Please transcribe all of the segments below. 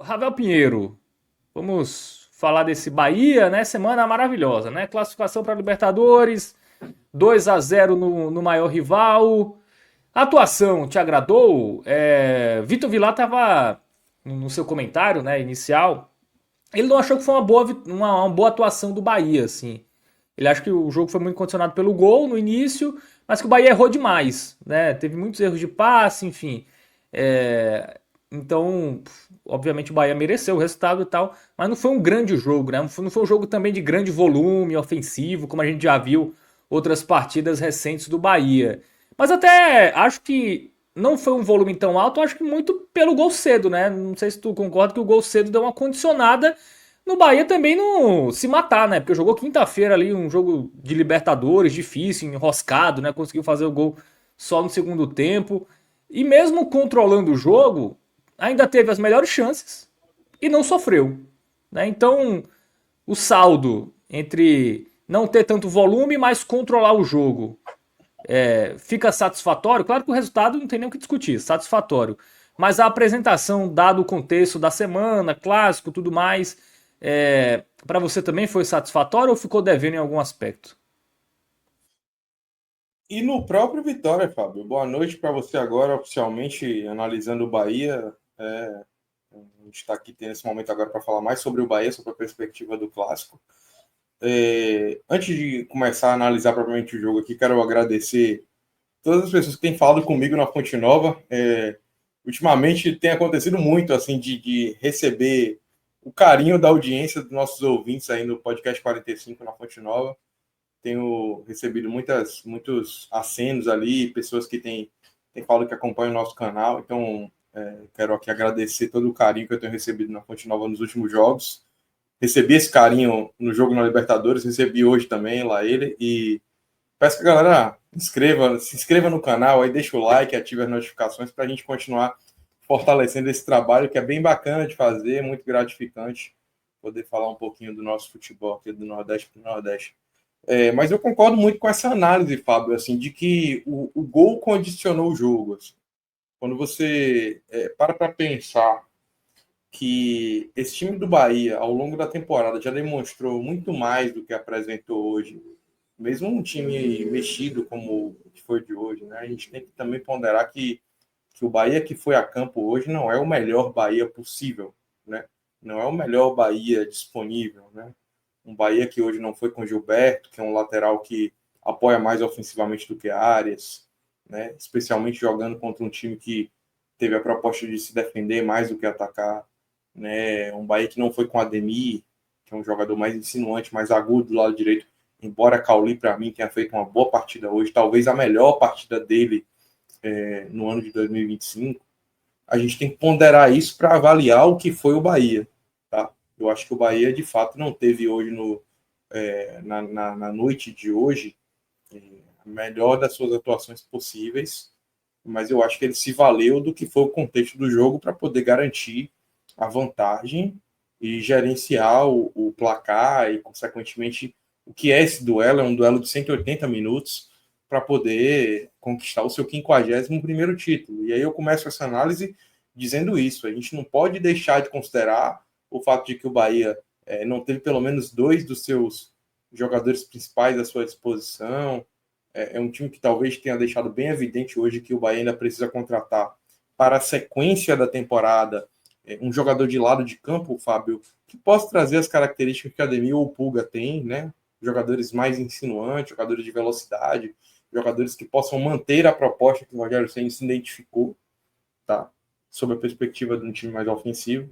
Ravel Pinheiro, vamos falar desse Bahia, né? Semana maravilhosa, né? Classificação para Libertadores, 2-0 no maior rival. A atuação te agradou? Vitor Vilar estava no seu comentário, né, inicial. Ele não achou que foi uma boa atuação do Bahia, assim. Ele acha que o jogo foi muito condicionado pelo gol no início, mas que o Bahia errou demais, né? Teve muitos erros de passe, enfim. Então, obviamente o Bahia mereceu o resultado e tal, mas não foi um grande jogo, né? Não foi um jogo também de grande volume ofensivo, como a gente já viu outras partidas recentes do Bahia. Mas até acho que não foi um volume tão alto, acho que muito pelo gol cedo, né? Não sei se tu concorda que o gol cedo deu uma condicionada no Bahia também não se matar, né? Porque jogou quinta-feira ali um jogo de Libertadores, difícil, enroscado, né? Conseguiu fazer o gol só no segundo tempo. E mesmo controlando o jogo, ainda teve as melhores chances e não sofreu, né? Então, o saldo entre não ter tanto volume, mas controlar o jogo fica satisfatório. Claro que o resultado não tem nem o que discutir, satisfatório. Mas a apresentação, dado o contexto da semana, clássico, tudo mais, para você também foi satisfatório ou ficou devendo em algum aspecto? E no próprio Vitória, Fábio. Boa noite para você agora, oficialmente analisando o Bahia. A gente está aqui nesse momento agora para falar mais sobre o Bahia, sobre a perspectiva do clássico. Antes de começar a analisar propriamente o jogo aqui, quero agradecer todas as pessoas que têm falado comigo na Fonte Nova. Ultimamente tem acontecido muito assim de receber o carinho da audiência dos nossos ouvintes aí no podcast 45 na Fonte Nova. Tenho recebido muitos acenos ali, pessoas que têm falado que acompanham o nosso canal. Então, quero aqui agradecer todo o carinho que eu tenho recebido na Fonte Nova nos últimos jogos. Recebi esse carinho no jogo na Libertadores, recebi hoje também lá ele. E peço que a galera se inscreva no canal, aí deixa o like, ative as notificações para a gente continuar fortalecendo esse trabalho que é bem bacana de fazer, muito gratificante poder falar um pouquinho do nosso futebol aqui do Nordeste para o Nordeste. Mas eu concordo muito com essa análise, Fábio, assim, de que o gol condicionou o jogo. Assim. Quando você para pensar que esse time do Bahia, ao longo da temporada, já demonstrou muito mais do que apresentou hoje, mesmo um time mexido como o que foi de hoje, né? A gente tem que também ponderar que o Bahia que foi a campo hoje não é o melhor Bahia possível, né? Não é o melhor Bahia disponível, né? Um Bahia que hoje não foi com Gilberto, que é um lateral que apoia mais ofensivamente do que Arias, né? Especialmente jogando contra um time que teve a proposta de se defender mais do que atacar, né? Um Bahia que não foi com Ademir, que é um jogador mais insinuante, mais agudo do lado direito, embora Cauli, para mim, tenha feito uma boa partida hoje, talvez a melhor partida dele no ano de 2025, a gente tem que ponderar isso para avaliar o que foi o Bahia. Tá? Eu acho que o Bahia, de fato, não teve hoje na noite de hoje a melhor das suas atuações possíveis, mas eu acho que ele se valeu do que foi o contexto do jogo para poder garantir a vantagem e gerenciar o placar e, consequentemente, o que é esse duelo? É um duelo de 180 minutos para poder conquistar o seu 51º título. E aí eu começo essa análise dizendo isso. A gente não pode deixar de considerar o fato de que o Bahia não teve pelo menos dois dos seus jogadores principais à sua disposição. É um time que talvez tenha deixado bem evidente hoje que o Bahia ainda precisa contratar para a sequência da temporada um jogador de lado de campo, Fábio, que possa trazer as características que a Ademir ou o Pulga tem, né? Jogadores mais insinuantes, jogadores de velocidade, jogadores que possam manter a proposta que o Rogério Ceni se identificou, tá? Sob a perspectiva de um time mais ofensivo.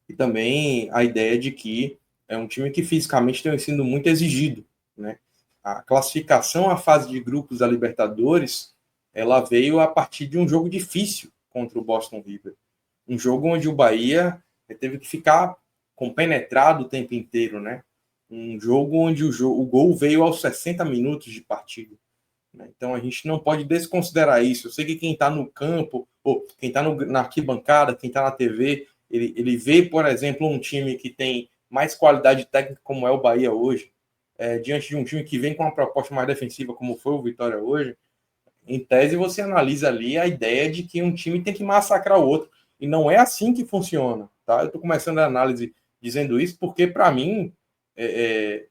E também a ideia de que é um time que fisicamente tem sido muito exigido, né? A classificação à fase de grupos da Libertadores, ela veio a partir de um jogo difícil contra o Boston River. Um jogo onde o Bahia teve que ficar compenetrado o tempo inteiro, né? Um jogo onde o gol veio aos 60 minutos de partida. Né? Então a gente não pode desconsiderar isso. Eu sei que quem está no campo, ou quem está na arquibancada, quem está na TV, ele vê, por exemplo, um time que tem mais qualidade técnica, como é o Bahia hoje, diante de um time que vem com uma proposta mais defensiva, como foi o Vitória hoje. Em tese, você analisa ali a ideia de que um time tem que massacrar o outro. E não é assim que funciona, tá? Eu estou começando a análise dizendo isso porque, para mim,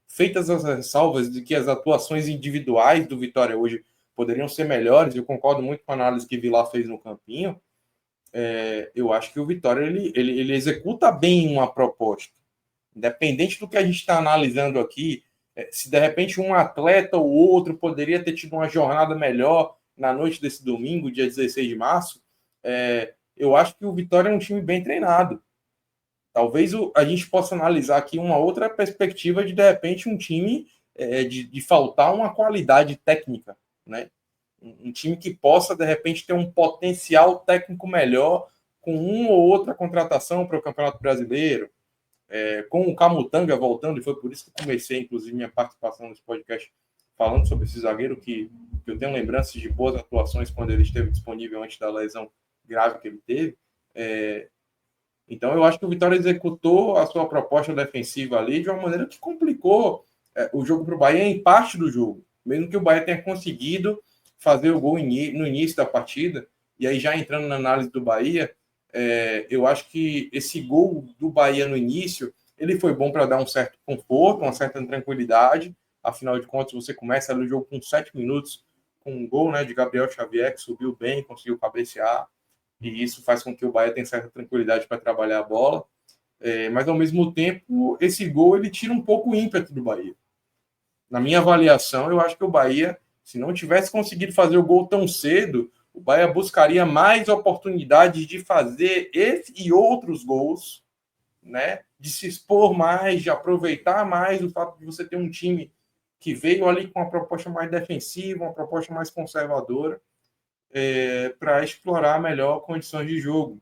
feitas as ressalvas de que as atuações individuais do Vitória hoje poderiam ser melhores, eu concordo muito com a análise que Vilar fez no Campinho, eu acho que o Vitória ele executa bem uma proposta. Independente do que a gente está analisando aqui, se de repente um atleta ou outro poderia ter tido uma jornada melhor na noite desse domingo, dia 16 de março, eu acho que o Vitória é um time bem treinado. Talvez a gente possa analisar aqui uma outra perspectiva de repente, um time de faltar uma qualidade técnica, né? Um time que possa, de repente, ter um potencial técnico melhor com uma ou outra contratação para o Campeonato Brasileiro, com o Camutanga voltando, e foi por isso que eu comecei, inclusive, minha participação nesse podcast falando sobre esse zagueiro, que eu tenho lembranças de boas atuações quando ele esteve disponível antes da lesão grave que ele teve. Então, eu acho que o Vitória executou a sua proposta defensiva ali de uma maneira que complicou o jogo para o Bahia em parte do jogo. Mesmo que o Bahia tenha conseguido fazer o gol no início da partida, e aí já entrando na análise do Bahia, eu acho que esse gol do Bahia no início, ele foi bom para dar um certo conforto, uma certa tranquilidade. Afinal de contas, você começa ali o jogo com 7 minutos, com um gol, né, de Gabriel Xavier, que subiu bem, conseguiu cabecear, e isso faz com que o Bahia tenha certa tranquilidade para trabalhar a bola. Mas, ao mesmo tempo, esse gol ele tira um pouco o ímpeto do Bahia. Na minha avaliação, eu acho que o Bahia, se não tivesse conseguido fazer o gol tão cedo, o Bahia buscaria mais oportunidades de fazer esse e outros gols, né? De se expor mais, de aproveitar mais o fato de você ter um time que veio ali com uma proposta mais defensiva, uma proposta mais conservadora, para explorar melhor condições de jogo.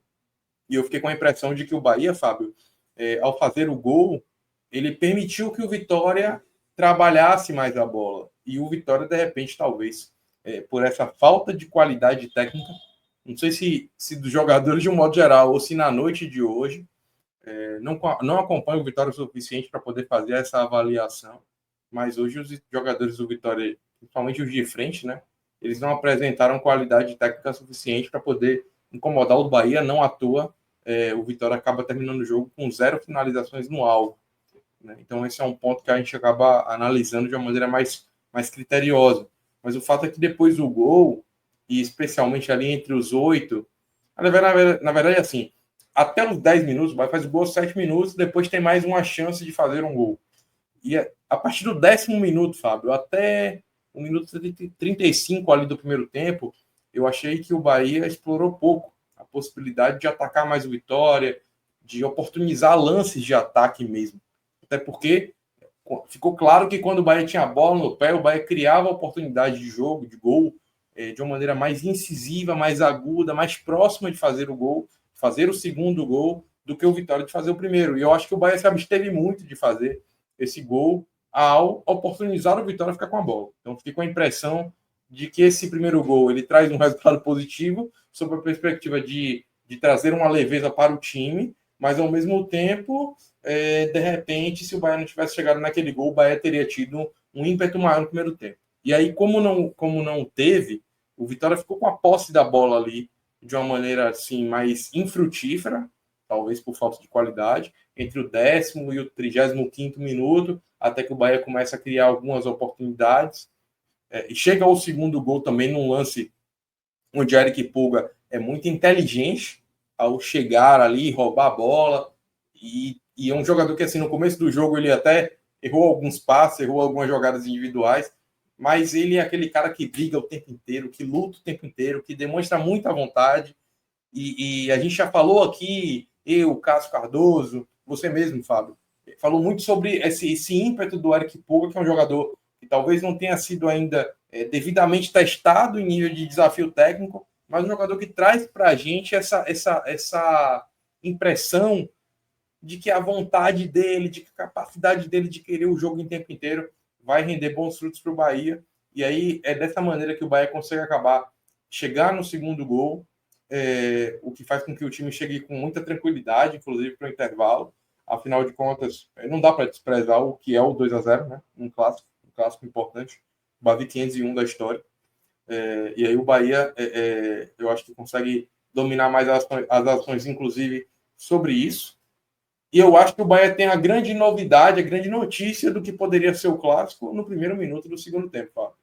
E eu fiquei com a impressão de que o Bahia, Fábio, ao fazer o gol, ele permitiu que o Vitória trabalhasse mais a bola. E o Vitória, de repente, talvez, por essa falta de qualidade técnica, não sei se dos jogadores de um modo geral ou se na noite de hoje, não acompanho o Vitória o suficiente para poder fazer essa avaliação, mas hoje os jogadores do Vitória, principalmente os de frente, né, eles não apresentaram qualidade técnica suficiente para poder incomodar o Bahia, não à toa. O Vitória acaba terminando o jogo com 0 finalizações no alvo. Né? Então, esse é um ponto que a gente acaba analisando de uma maneira mais criteriosa. Mas o fato é que depois do gol, e especialmente ali entre os 8, na verdade, assim, até os 10 minutos, vai fazer o gol 7 minutos, depois tem mais uma chance de fazer um gol. E a partir do 10º minuto, Fábio, até o minuto 35 ali do primeiro tempo, eu achei que o Bahia explorou pouco a possibilidade de atacar mais o Vitória, de oportunizar lances de ataque mesmo. Até porque ficou claro que quando o Bahia tinha a bola no pé, o Bahia criava oportunidade de jogo, de gol, de uma maneira mais incisiva, mais aguda, mais próxima de fazer o gol, fazer o segundo gol, do que o Vitória de fazer o primeiro. E eu acho que o Bahia se absteve muito de fazer esse gol ao oportunizar o Vitória ficar com a bola. Então, fiquei com a impressão de que esse primeiro gol ele traz um resultado positivo sob a perspectiva de trazer uma leveza para o time, mas, ao mesmo tempo, de repente, se o Bahia não tivesse chegado naquele gol, o Bahia teria tido um ímpeto maior no primeiro tempo. E aí, como não teve, o Vitória ficou com a posse da bola ali de uma maneira assim mais infrutífera, talvez por falta de qualidade, entre o 10º e o 35º minuto, até que o Bahia começa a criar algumas oportunidades. E chega ao segundo gol também num lance onde o Eric Pulga é muito inteligente ao chegar ali, roubar a bola, e é um jogador que, assim, no começo do jogo ele até errou alguns passes, errou algumas jogadas individuais, mas ele é aquele cara que briga o tempo inteiro, que luta o tempo inteiro, que demonstra muita vontade, e a gente já falou aqui, eu, Cássio Cardoso, você mesmo, Fábio, falou muito sobre esse ímpeto do Eric Pulga, que é um jogador que talvez não tenha sido ainda devidamente testado em nível de desafio técnico, mas um jogador que traz para a gente essa impressão de que a vontade dele, de que a capacidade dele de querer o jogo em tempo inteiro vai render bons frutos para o Bahia. E aí é dessa maneira que o Bahia consegue chegar no segundo gol, o que faz com que o time chegue com muita tranquilidade, inclusive para o intervalo. Afinal de contas, não dá para desprezar o que é o 2-0, né? Um clássico importante, Bavi 501 da história. E aí o Bahia, eu acho que consegue dominar mais as ações, inclusive, sobre isso. E eu acho que o Bahia tem a grande novidade, a grande notícia do que poderia ser o clássico no primeiro minuto do segundo tempo, Fábio.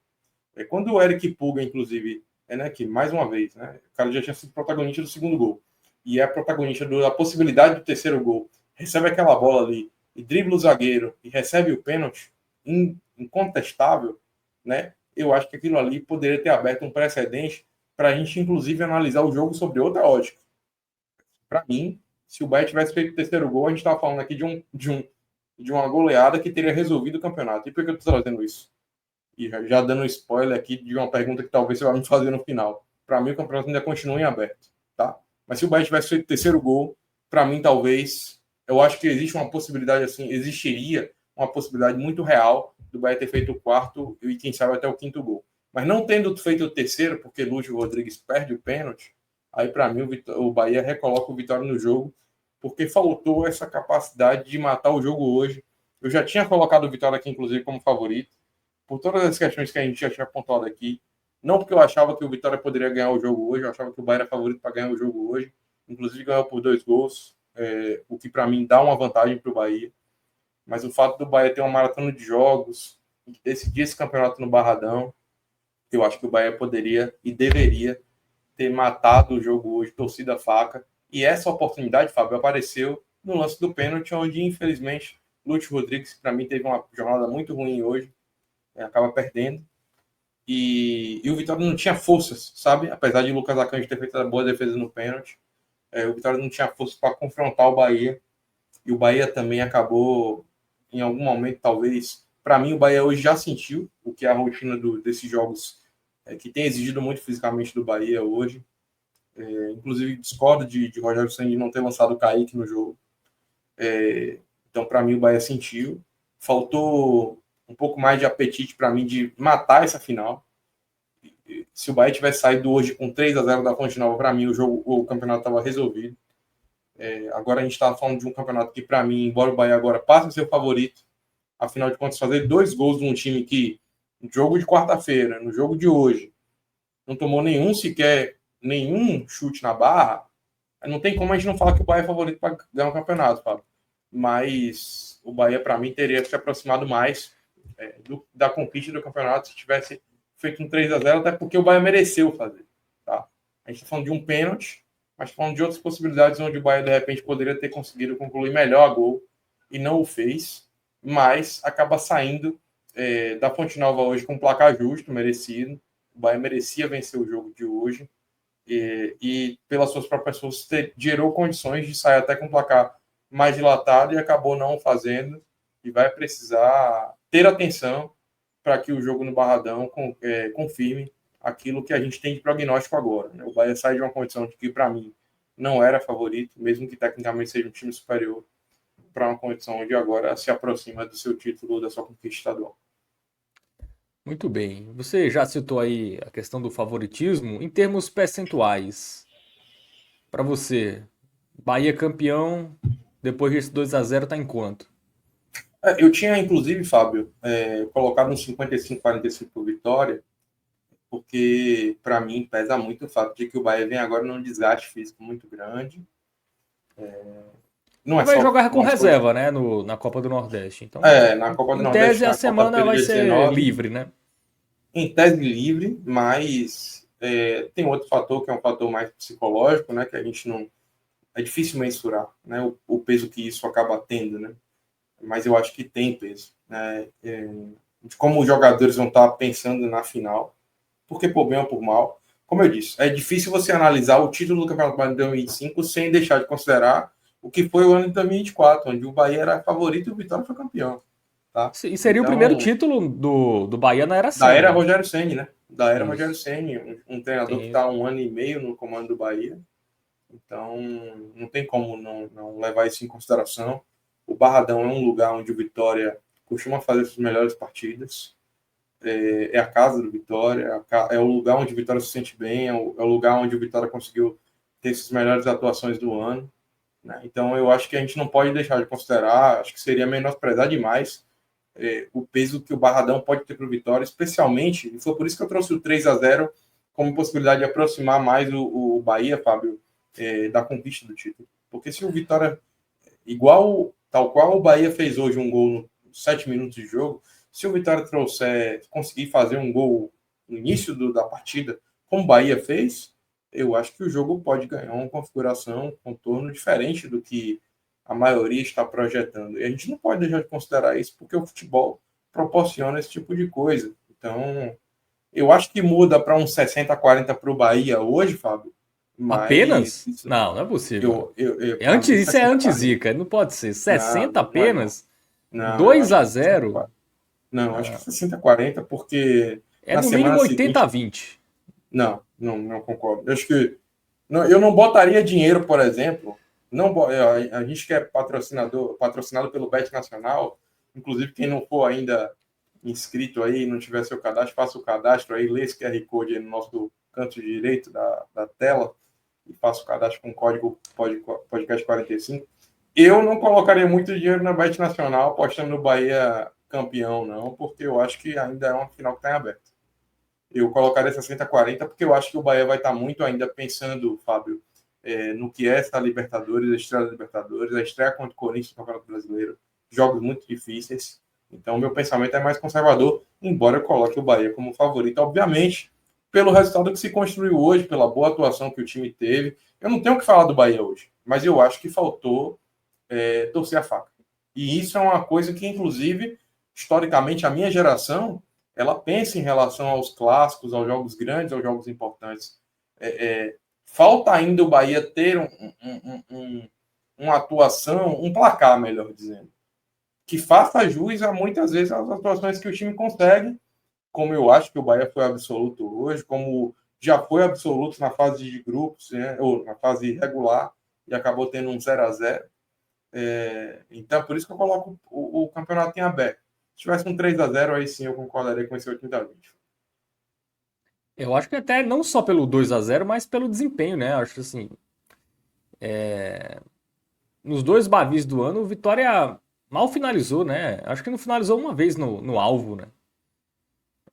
Quando o Eric Puga, inclusive, né, que mais uma vez, né, o cara já tinha sido protagonista do segundo gol, e é protagonista da possibilidade do terceiro gol, recebe aquela bola ali, e dribla o zagueiro, e recebe o pênalti, incontestável, né, eu acho que aquilo ali poderia ter aberto um precedente para a gente, inclusive, analisar o jogo sobre outra ótica. Para mim, se o Bahia tivesse feito o terceiro gol, a gente estava falando aqui de uma goleada que teria resolvido o campeonato. E por que eu estou trazendo isso? E já dando spoiler aqui de uma pergunta que talvez você vai me fazer no final. Para mim, o campeonato ainda continua em aberto, tá? Mas se o Bahia tivesse feito o terceiro gol, para mim, talvez, eu acho que existe uma possibilidade assim, existiria uma possibilidade muito real do Bahia ter feito o quarto e, quem sabe, até o quinto gol. Mas não tendo feito o terceiro, porque Lúcio Rodrigues perde o pênalti, aí, para mim, o Bahia recoloca o Vitória no jogo, porque faltou essa capacidade de matar o jogo hoje. Eu já tinha colocado o Vitória aqui, inclusive, como favorito, por todas as questões que a gente já tinha apontado aqui. Não porque eu achava que o Vitória poderia ganhar o jogo hoje, eu achava que o Bahia era favorito para ganhar o jogo hoje. Inclusive, ganhou por 2 gols, o que, para mim, dá uma vantagem para o Bahia. Mas o fato do Bahia ter uma maratona de jogos, decidir esse campeonato no Barradão, eu acho que o Bahia poderia e deveria ter matado o jogo hoje, torcida faca. E essa oportunidade, Fábio, apareceu no lance do pênalti, onde, infelizmente, Lúcio Rodrigues, para mim, teve uma jornada muito ruim hoje, acaba perdendo. E o Vitória não tinha forças, sabe? Apesar de Lucas Acanji ter feito a boa defesa no pênalti, o Vitória não tinha força para confrontar o Bahia. E o Bahia também acabou, em algum momento, talvez. Para mim, o Bahia hoje já sentiu o que é a rotina desses jogos que tem exigido muito fisicamente do Bahia hoje. Inclusive, discordo de Rogério Ceni não ter lançado o Kaique no jogo. Então, para mim, o Bahia sentiu. Faltou um pouco mais de apetite para mim de matar essa final. Se o Bahia tivesse saído hoje com 3-0 da Fonte Nova, para mim o campeonato estava resolvido. Agora a gente está falando de um campeonato que, para mim, embora o Bahia agora passe a ser o favorito, afinal de contas, fazer 2 gols num time que, no jogo de quarta-feira, no jogo de hoje, não tomou nenhum chute na barra, não tem como a gente não falar que o Bahia é favorito para ganhar o campeonato, Fábio. Mas o Bahia, para mim, teria se aproximado mais da conquista do campeonato se tivesse feito um 3-0, até porque o Bahia mereceu fazer. Tá? A gente está falando de um pênalti, mas falando de outras possibilidades onde o Bahia, de repente, poderia ter conseguido concluir melhor a gol e não o fez, mas acaba saindo da Fonte Nova hoje com um placar justo, merecido. O Bahia merecia vencer o jogo de hoje e pelas suas próprias forças, gerou condições de sair até com um placar mais dilatado e acabou não fazendo e vai precisar ter atenção para que o jogo no Barradão confirme aquilo que a gente tem de prognóstico agora. Né? O Bahia sai de uma condição de que, para mim, não era favorito, mesmo que tecnicamente seja um time superior, para uma condição onde agora se aproxima do seu título, da sua conquista estadual. Muito bem. Você já citou aí a questão do favoritismo. Em termos percentuais, para você, Bahia campeão, depois desse 2-0 tá em quanto? Eu tinha, inclusive, Fábio, colocado um 55-45 por Vitória, porque, para mim, pesa muito o fato de que o Bahia vem agora num desgaste físico muito grande. Não E é vai só jogar com uma coisa. reserva, né, na Copa do Nordeste. Então, Na Copa do em Nordeste, tese, a na semana quarta-feira, vai dia ser 19, livre, né? em tese livre, mas tem outro fator que é um fator mais psicológico, né, que a gente não. É difícil mensurar, né, o peso que isso acaba tendo, né? Mas eu acho que tem peso, né? De como os jogadores vão estar pensando na final, porque por bem ou por mal, como eu disse, é difícil você analisar o título do Campeonato Brasileiro de 2025 sem deixar de considerar o que foi o ano de 2024, onde o Bahia era favorito e o Vitória foi campeão, tá? E seria o primeiro Então, título do Bahia na era da Ceni, era né? Rogério Ceni, né? Da era Rogério Isso. Ceni, um treinador que Tem está isso. há 1 ano e meio no comando do Bahia. Então, não tem como não levar isso em consideração. O Barradão é um lugar onde o Vitória costuma fazer suas melhores partidas. É a casa do Vitória, é o lugar onde o Vitória se sente bem, é o lugar onde o Vitória conseguiu ter suas melhores atuações do ano. Né? Então, eu acho que a gente não pode deixar de considerar, acho que seria menosprezar demais o peso que o Barradão pode ter para o Vitória, especialmente, e foi por isso que eu trouxe o 3-0 como possibilidade de aproximar mais o Bahia, Fábio, da conquista do título. Porque se o Vitória, tal qual o Bahia fez hoje um gol nos 7 minutos de jogo, se o Vitória conseguir fazer um gol no início da partida, como o Bahia fez, eu acho que o jogo pode ganhar uma configuração, um contorno diferente do que a maioria está projetando. E a gente não pode deixar de considerar isso, porque o futebol proporciona esse tipo de coisa. Então, eu acho que muda para um 60-40 para o Bahia hoje, Fábio, mas Apenas? Não, não é possível. para mim, Isso é 60-40. anti-zica, não pode ser. Não, 60 não é não. apenas? Não, eu 2 acho a que 0 não, acho que 60-40, porque É na no mínimo semana 80 a seguinte. 20. Não concordo. Eu acho que. Não, eu não botaria dinheiro, por exemplo. Não, a gente que é patrocinado pelo Bet Nacional, inclusive quem não for ainda inscrito aí, não tiver seu cadastro, faça o cadastro aí, lê esse QR Code aí no nosso canto direito da tela e faça o cadastro com o código podcast 45. Eu não colocaria muito dinheiro na Bet Nacional apostando no Bahia campeão, não, porque eu acho que ainda é uma final que está em aberto. Eu colocaria 60-40 porque eu acho que o Bahia vai estar muito ainda pensando, Fábio, no que é esta Libertadores, a estreia da Libertadores, a estreia contra o Corinthians no Campeonato Brasileiro, jogos muito difíceis. Então, meu pensamento é mais conservador, embora eu coloque o Bahia como favorito, obviamente, pelo resultado que se construiu hoje, pela boa atuação que o time teve. Eu não tenho o que falar do Bahia hoje, mas eu acho que faltou torcer a faca. E isso é uma coisa que, inclusive, historicamente, a minha geração ela pensa em relação aos clássicos, aos jogos grandes, aos jogos importantes. Falta ainda o Bahia ter uma atuação, um placar, melhor dizendo, que faça jus a muitas vezes as atuações que o time consegue, como eu acho que o Bahia foi absoluto hoje, como já foi absoluto na fase de grupos, né, ou na fase regular, e acabou tendo um 0-0. Então, por isso que eu coloco o campeonato em aberto. Se tivesse um 3-0, aí sim eu concordaria com esse 80-20. Eu acho que até não só pelo 2 a 0 mas pelo desempenho, né? Acho que assim, nos dois Bavis do ano, o Vitória mal finalizou, né? Acho que não finalizou uma vez no alvo, né?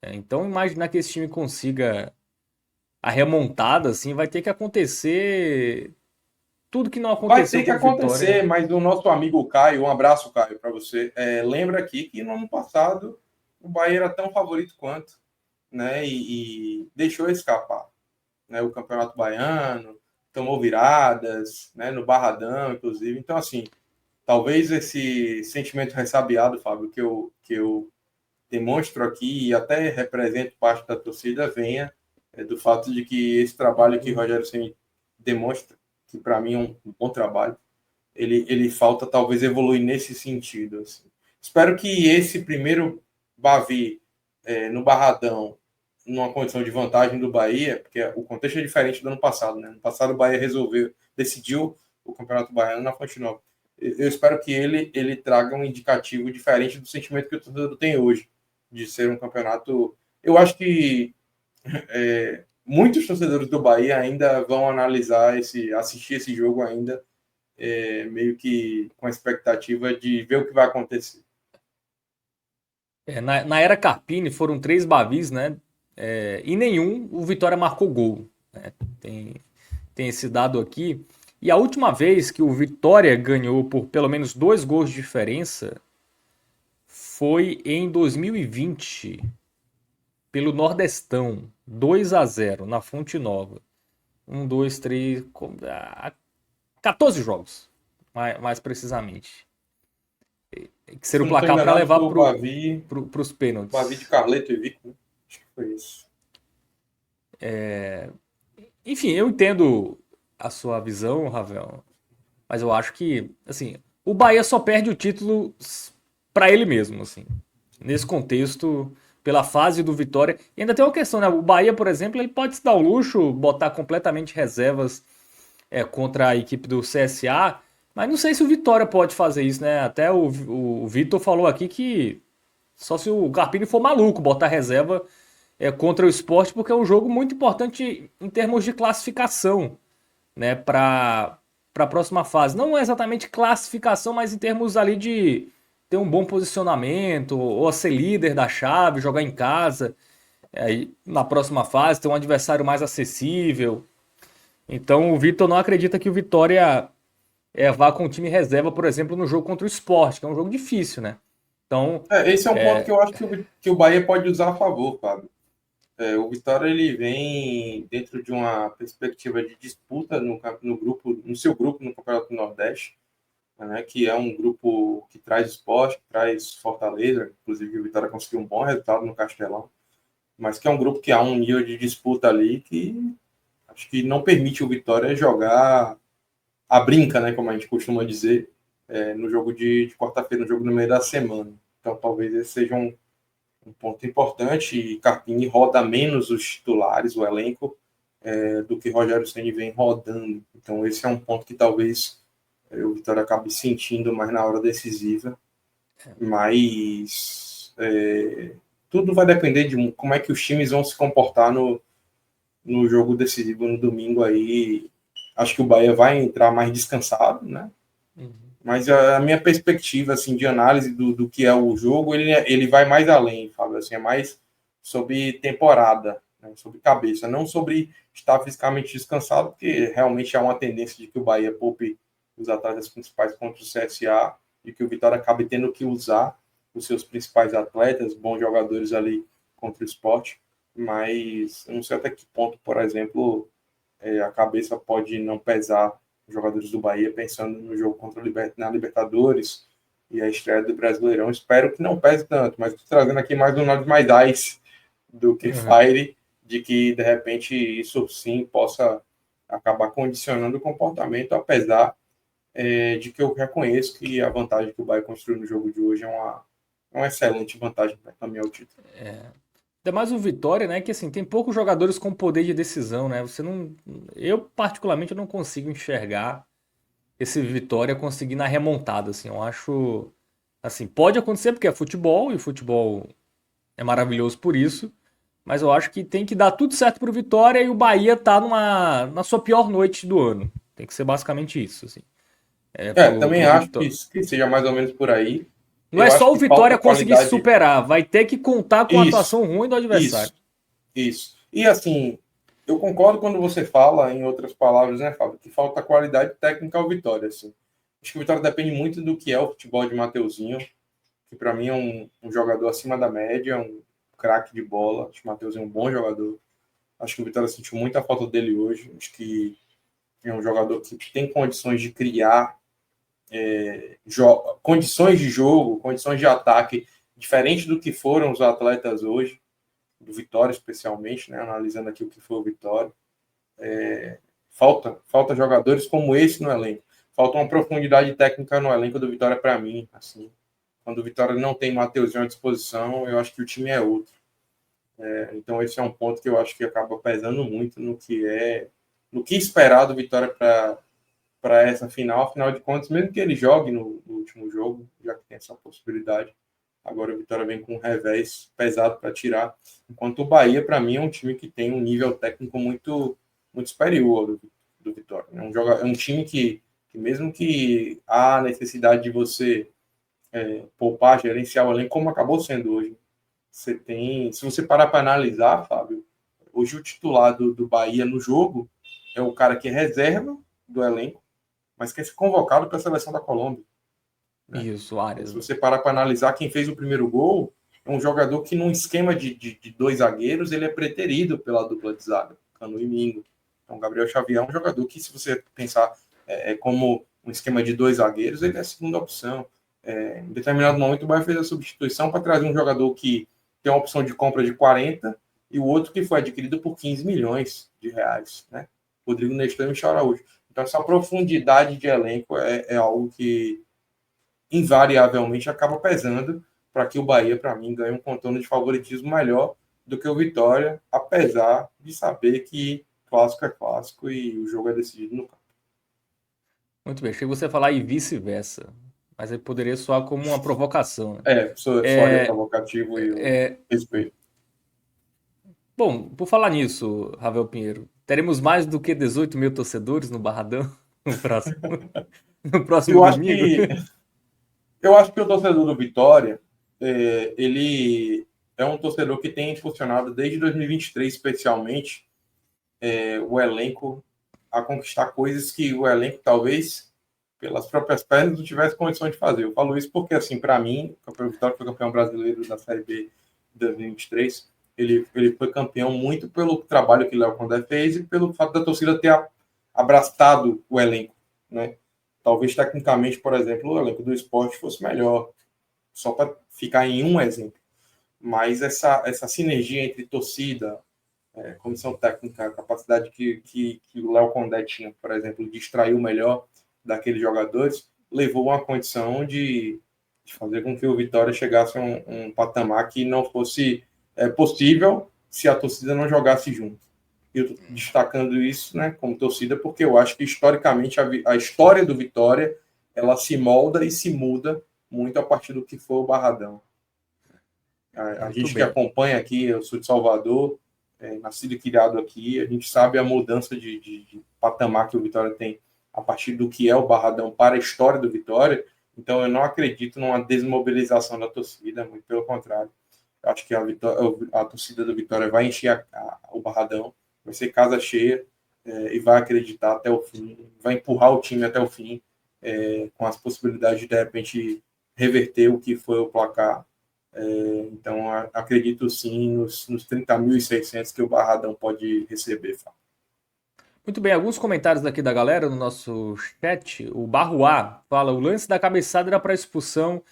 Então, imaginar que esse time consiga a remontada, assim, vai ter que acontecer tudo que não Vai aconteceu ter que com o Vitória. acontecer, mas o nosso amigo Caio, um abraço, Caio, para você. Lembra aqui que no ano passado o Bahia era tão favorito quanto, né? E deixou escapar, né? O Campeonato Baiano, tomou viradas, né? No Barradão, inclusive. Então, assim, talvez esse sentimento ressabiado, Fábio, que eu demonstro aqui e até represento parte da torcida, venha do fato de que esse trabalho que o Rogério Ceni demonstra, que para mim é um bom trabalho, ele falta talvez evoluir nesse sentido. Assim. Espero que esse primeiro Bavi no Barradão, numa condição de vantagem do Bahia, porque o contexto é diferente do ano passado. Né? No passado o Bahia decidiu o Campeonato Baiano na Fonte Nova. Eu espero que ele traga um indicativo diferente do sentimento que o torcedor tem hoje, de ser um campeonato. Eu acho que muitos torcedores do Bahia ainda vão assistir esse jogo ainda meio que com a expectativa de ver o que vai acontecer. Na era Carpini foram 3 Bavis, né? E nenhum o Vitória marcou gol. Né? Tem esse dado aqui. E a última vez que o Vitória ganhou por pelo menos 2 gols de diferença foi em 2020, pelo Nordestão, 2 a 0 na Fonte Nova. 1, 2, 3, 14 jogos, mais precisamente. Que seria Se o eu não estou placar para enganado, levar foi o para os Bavi de pênaltis. Carleto e Vico. Né? Acho que foi isso. Enfim, eu entendo a sua visão, Ravel, mas eu acho que, assim, o Bahia só perde o título para ele mesmo, assim. Nesse contexto, pela fase do Vitória. E ainda tem uma questão, né? O Bahia, por exemplo, ele pode se dar o luxo, botar completamente reservas contra a equipe do CSA, mas não sei se o Vitória pode fazer isso, né? Até o Vitor falou aqui que só se o Carpini for maluco botar reserva contra o esporte, porque é um jogo muito importante em termos de classificação, né? Para a próxima fase. Não exatamente classificação, mas em termos ali de ter um bom posicionamento, ou ser líder da chave, jogar em casa. Aí, na próxima fase, ter um adversário mais acessível. Então o Vitor não acredita que o Vitória vá com o time reserva, por exemplo, no jogo contra o Sport, que é um jogo difícil, né? Então, Esse é um ponto que eu acho que o Bahia pode usar a favor, Fábio. O Vitória ele vem dentro de uma perspectiva de disputa no grupo, no seu grupo no Campeonato do Nordeste, né, que é um grupo que traz esporte, que traz Fortaleza, inclusive o Vitória conseguiu um bom resultado no Castelão, mas que é um grupo que há um nível de disputa ali que acho que não permite o Vitória jogar a brinca, né, como a gente costuma dizer, no jogo de quarta-feira, no jogo no meio da semana. Então talvez esse seja um ponto importante, e Carpini roda menos os titulares, o elenco, do que Rogério Ceni vem rodando. Então esse é um ponto que talvez o Vitória acabe sentindo mais na hora decisiva, mas tudo vai depender de como é que os times vão se comportar no jogo decisivo no domingo aí. Acho que o Bahia vai entrar mais descansado, né? Mas a minha perspectiva assim, de análise do que é o jogo, ele vai mais além, Fábio. Assim, é mais sobre temporada, né? Sobre cabeça, não sobre estar fisicamente descansado, porque realmente há uma tendência de que o Bahia poupe os atletas principais contra o CSA e que o Vitória acabe tendo que usar os seus principais atletas, bons jogadores ali contra o Sport. Mas eu não sei até que ponto, por exemplo, a cabeça pode não pesar os jogadores do Bahia pensando no jogo contra na Libertadores e a estreia do Brasileirão. Espero que não pese tanto, mas estou trazendo aqui mais um nome mais ice do que Fire, de que de repente isso sim possa acabar condicionando o comportamento, apesar de que eu reconheço que a vantagem que o Bahia construiu no jogo de hoje é uma excelente vantagem para caminhar o título. ainda mais o Vitória, né? Que assim, tem poucos jogadores com poder de decisão, né? Você não. Eu, particularmente, não consigo enxergar esse Vitória conseguir na remontada, assim. Eu acho. Assim, pode acontecer porque é futebol e o futebol é maravilhoso por isso. Mas eu acho que tem que dar tudo certo pro Vitória e o Bahia tá na sua pior noite do ano. Tem que ser basicamente isso, assim. Também Pro acho Vitória. que seja mais ou menos por aí. Não é Eu acho só o que falta Vitória conseguir se qualidade. superar, vai ter que contar com a Isso, atuação ruim do adversário. isso. Isso. E assim, eu concordo quando você fala, em outras palavras, né, Fábio, que falta qualidade técnica ao Vitória. Assim. Acho que o Vitória depende muito do que é o futebol de Mateuzinho, que para mim é um jogador acima da média, um craque de bola. Acho que o Mateuzinho é um bom jogador. Acho que o Vitória sentiu muita falta dele hoje. Acho que é um jogador que tem condições de criar condições de jogo, condições de ataque, diferente do que foram os atletas hoje, do Vitória especialmente, né, analisando aqui o que foi o Vitória. Falta jogadores como esse no elenco. Falta uma profundidade técnica no elenco do Vitória para mim. Assim, quando o Vitória não tem Mateuzinho à disposição, eu acho que o time é outro. Então esse é um ponto que eu acho que acaba pesando muito no que esperar do Vitória para essa final. Afinal de contas, mesmo que ele jogue no último jogo, já que tem essa possibilidade, agora o Vitória vem com um revés pesado para tirar. Enquanto o Bahia, para mim, é um time que tem um nível técnico muito superior do Vitória. É um time que, mesmo que há necessidade de você poupar, gerenciar o elenco, como acabou sendo hoje, você tem. Se você parar para analisar, Fábio, hoje o titular do Bahia no jogo é o cara que é reserva do elenco, mas quer ser convocado para a seleção da Colômbia. Né? Isso, Então, Arias. se você parar para analisar quem fez o primeiro gol, é um jogador que, num esquema de dois zagueiros, ele é preterido pela dupla de zaga, Canu e Mingo. Então, Gabriel Xavier é um jogador que, se você pensar como um esquema de dois zagueiros, ele é a segunda opção. Em determinado momento, o Bahia fez a substituição para trazer um jogador que tem uma opção de compra de 40 e o outro que foi adquirido por 15 milhões de reais. Né? Rodrigo Nestor e Michel Araújo. Então, essa profundidade de elenco é algo que invariavelmente acaba pesando para que o Bahia, para mim, ganhe um contorno de favoritismo melhor do que o Vitória, apesar de saber que clássico é clássico e o jogo é decidido no campo. Muito bem, achei você falar e vice-versa. Mas aí poderia soar como uma provocação, né? Soaria provocativo e eu respeito. Bom, por falar nisso, Ravel Pinheiro, teremos mais do que 18 mil torcedores no Barradão no próximo Eu acho domingo? que eu acho que o torcedor do Vitória ele é um torcedor que tem funcionado desde 2023, especialmente o elenco a conquistar coisas que o elenco talvez pelas próprias pernas não tivesse condição de fazer. Eu falo isso porque, assim, para mim, o Campeão Vitória foi campeão brasileiro da Série B de 2023. Ele foi campeão muito pelo trabalho que o Léo Condé fez e pelo fato da torcida ter abraçado o elenco, né? Talvez tecnicamente, por exemplo, o elenco do Sport fosse melhor, só para ficar em um exemplo. Mas essa sinergia entre torcida, comissão técnica, a capacidade que o Léo Condé tinha, por exemplo, de extrair o melhor daqueles jogadores, levou a uma condição de fazer com que o Vitória chegasse a um patamar que não fosse possível se a torcida não jogasse junto. Eu estou destacando isso, né, como torcida, porque eu acho que historicamente a história do Vitória ela se molda e se muda muito a partir do que foi o Barradão. A gente que acompanha aqui, eu sou de Salvador, nascido e criado aqui, a gente sabe a mudança de patamar que o Vitória tem a partir do que é o Barradão para a história do Vitória. Então eu não acredito numa desmobilização da torcida, muito pelo contrário. Eu acho que a torcida do Vitória vai encher o Barradão, vai ser casa cheia, e vai acreditar até o fim, vai empurrar o time até o fim, com as possibilidades de repente reverter o que foi o placar. Então acredito sim nos 30.600 que o Barradão pode receber, Fábio. Muito bem, alguns comentários daqui da galera no nosso chat. O Barruá fala: o lance da cabeçada era para expulsão,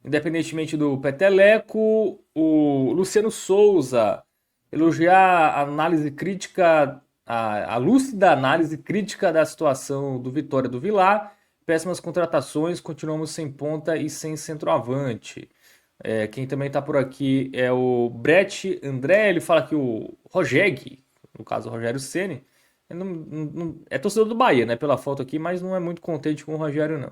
independentemente do peteleco. O Luciano Souza elogiar a análise crítica, a lúcida análise crítica da situação do Vitória do Vilar. Péssimas contratações, continuamos sem ponta e sem centroavante. Quem também está por aqui é o Brett André. Ele fala que o Rogério, no caso o Rogério Ceni, é torcedor do Bahia, né? Pela foto aqui, mas não é muito contente com o Rogério, não.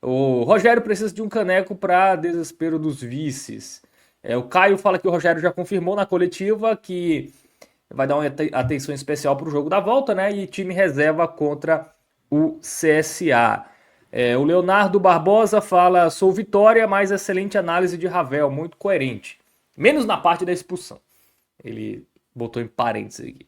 O Rogério precisa de um caneco para desespero dos vices. O Caio fala que o Rogério já confirmou na coletiva que vai dar uma atenção especial para o jogo da volta, né? E time reserva contra o CSA. O Leonardo Barbosa fala: sou Vitória, mas excelente análise de Ravel, muito coerente. Menos na parte da expulsão. Ele botou em parênteses aqui.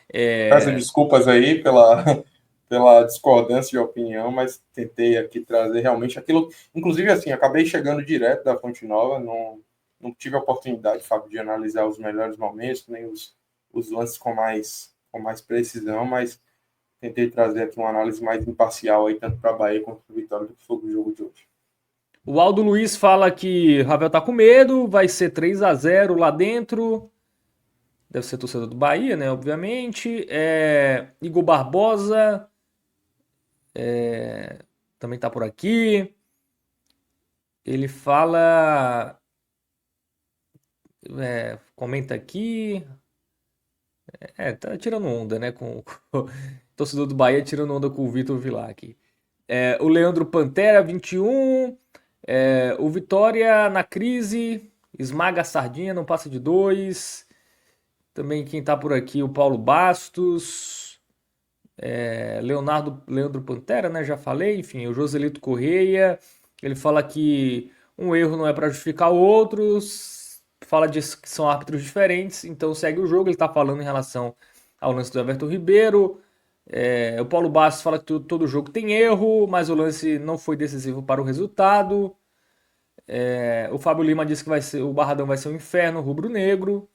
Peço desculpas aí pela discordância de opinião, mas tentei aqui trazer realmente aquilo. Inclusive, assim, acabei chegando direto da Fonte Nova, não tive a oportunidade, Fábio, de analisar os melhores momentos, nem os lances com mais precisão, mas tentei trazer aqui uma análise mais imparcial aí, tanto para a Bahia quanto para o Vitória, do que foi o jogo de hoje. O Aldo Luiz fala que o Ravel tá com medo, vai ser 3-0 lá dentro. Deve ser torcedor do Bahia, né? Obviamente. Igor Barbosa também tá por aqui. Ele fala. Comenta aqui. Tá tirando onda, né? Com o torcedor do Bahia tirando onda com o Vitor Vilar aqui. O Leandro Pantera, 21. O Vitória na crise. Esmaga a sardinha, não passa de 2. Também quem tá por aqui, o Paulo Bastos. Leandro Pantera, né? Já falei. Enfim, o Joselito Correia. Ele fala que um erro não é para justificar outros. Fala que são árbitros diferentes. Então segue o jogo. Ele tá falando em relação ao lance do Everton Ribeiro. O Paulo Bastos fala que todo jogo tem erro, mas o lance não foi decisivo para o resultado. O Fábio Lima disse que o Barradão vai ser um inferno rubro-negro.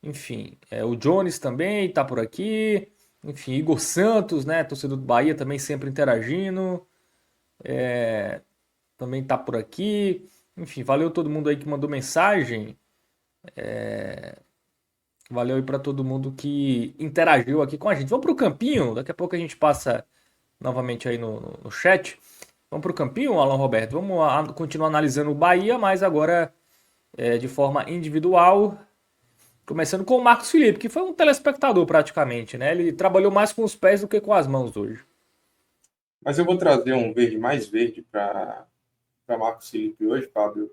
Enfim, o Jones também tá por aqui. Enfim, Igor Santos, né? Torcedor do Bahia também sempre interagindo. Também tá por aqui. Enfim, valeu todo mundo aí que mandou mensagem. Valeu aí para todo mundo que interagiu aqui com a gente. Vamos pro campinho, daqui a pouco a gente passa novamente aí no chat. Vamos pro campinho, Alan Roberto? Vamos continuar analisando o Bahia, mas agora de forma individual. Começando com o Marcos Felipe, que foi um telespectador praticamente, né? Ele trabalhou mais com os pés do que com as mãos hoje. Mas eu vou trazer um verde mais verde para Marcos Felipe hoje, Fábio,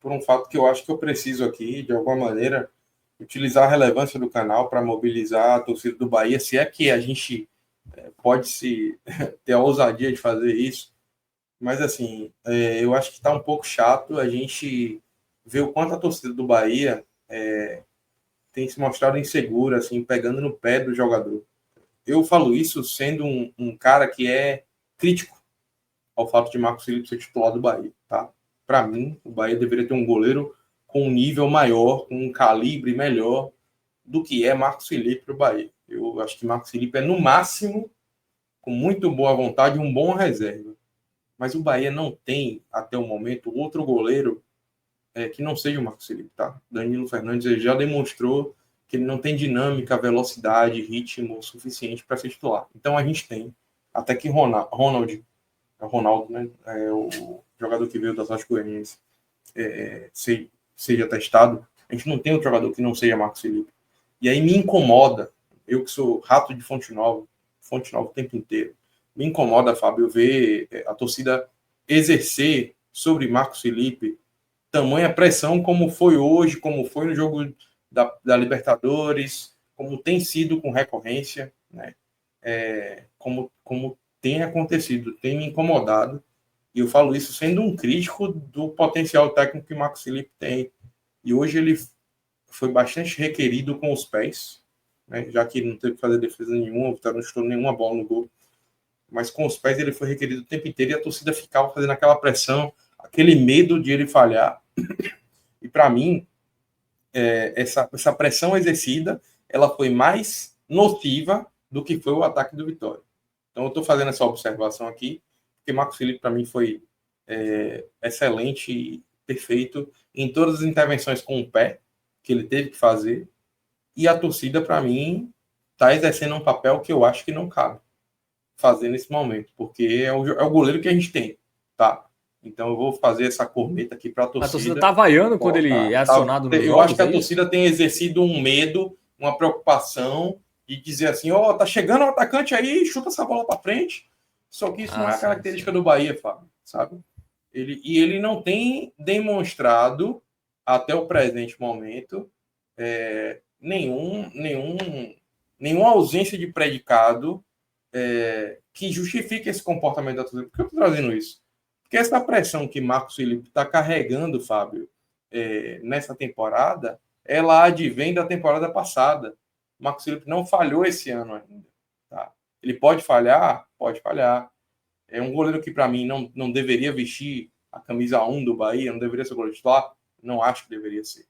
por um fato que eu acho que eu preciso aqui, de alguma maneira, utilizar a relevância do canal para mobilizar a torcida do Bahia, se é que a gente pode ter a ousadia de fazer isso. Mas, assim, eu acho que está um pouco chato a gente ver o quanto a torcida do Bahia tem se mostrado insegura, assim, pegando no pé do jogador. eu falo isso sendo um cara que é crítico ao fato de Marcos Felipe ser titular do Bahia, tá? Para mim, o Bahia deveria ter um goleiro com um nível maior, com um calibre melhor do que é Marcos Felipe para o Bahia. Eu acho que Marcos Felipe é, no máximo, com muito boa vontade, um bom reserva. Mas o Bahia não tem, até o momento, outro goleiro que não seja o Marcos Felipe, tá? Danilo Fernandes ele já demonstrou que ele não tem dinâmica, velocidade, ritmo suficiente para ser titular. Então a gente tem, até que Ronaldo, né? O jogador que veio das Atlético Goianiense, seja testado. A gente não tem um jogador que não seja Marcos Felipe. E aí me incomoda, eu que sou rato de Fonte Nova o tempo inteiro, me incomoda, Fábio, ver a torcida exercer sobre Marcos Felipe tamanha pressão como foi hoje, como foi no jogo da Libertadores, como tem sido com recorrência, né? Como tem acontecido, tem me incomodado. E eu falo isso sendo um crítico do potencial técnico que o Marcos Felipe tem. E hoje ele foi bastante requerido com os pés, né? Já que não teve que fazer defesa nenhuma, o Vitória não chutou nenhuma bola no gol. Mas com os pés ele foi requerido o tempo inteiro e a torcida ficava fazendo aquela pressão, aquele medo de ele falhar. E para mim, essa pressão exercida ela foi mais nociva do que foi o ataque do Vitória. Então eu estou fazendo essa observação aqui, porque Marcos Felipe para mim foi excelente e perfeito em todas as intervenções com o pé que ele teve que fazer, e a torcida para mim está exercendo um papel que eu acho que não cabe fazer nesse momento, porque é o goleiro que a gente tem, tá? Então eu vou fazer essa corneta aqui para a torcida torcida. tá vaiando quando ele é acionado nos Eu acho jogos, que é a isso? torcida tem exercido um medo, uma preocupação de dizer assim, tá chegando o atacante aí, chuta essa bola para frente. Só que isso não Ah, é a sim, característica sim. do Bahia, Fábio, sabe? Ele não tem demonstrado até o presente momento nenhuma ausência de predicado que justifique esse comportamento da torcida. Por que eu estou trazendo isso? Porque essa pressão que Marcos Felipe está carregando, Fábio, nessa temporada, ela advém da temporada passada. Marcos Felipe não falhou esse ano ainda. Tá? Ele pode falhar? Pode falhar. É um goleiro que, para mim, não deveria vestir a camisa 1 do Bahia, não deveria ser goleiro titular? Não acho que deveria ser.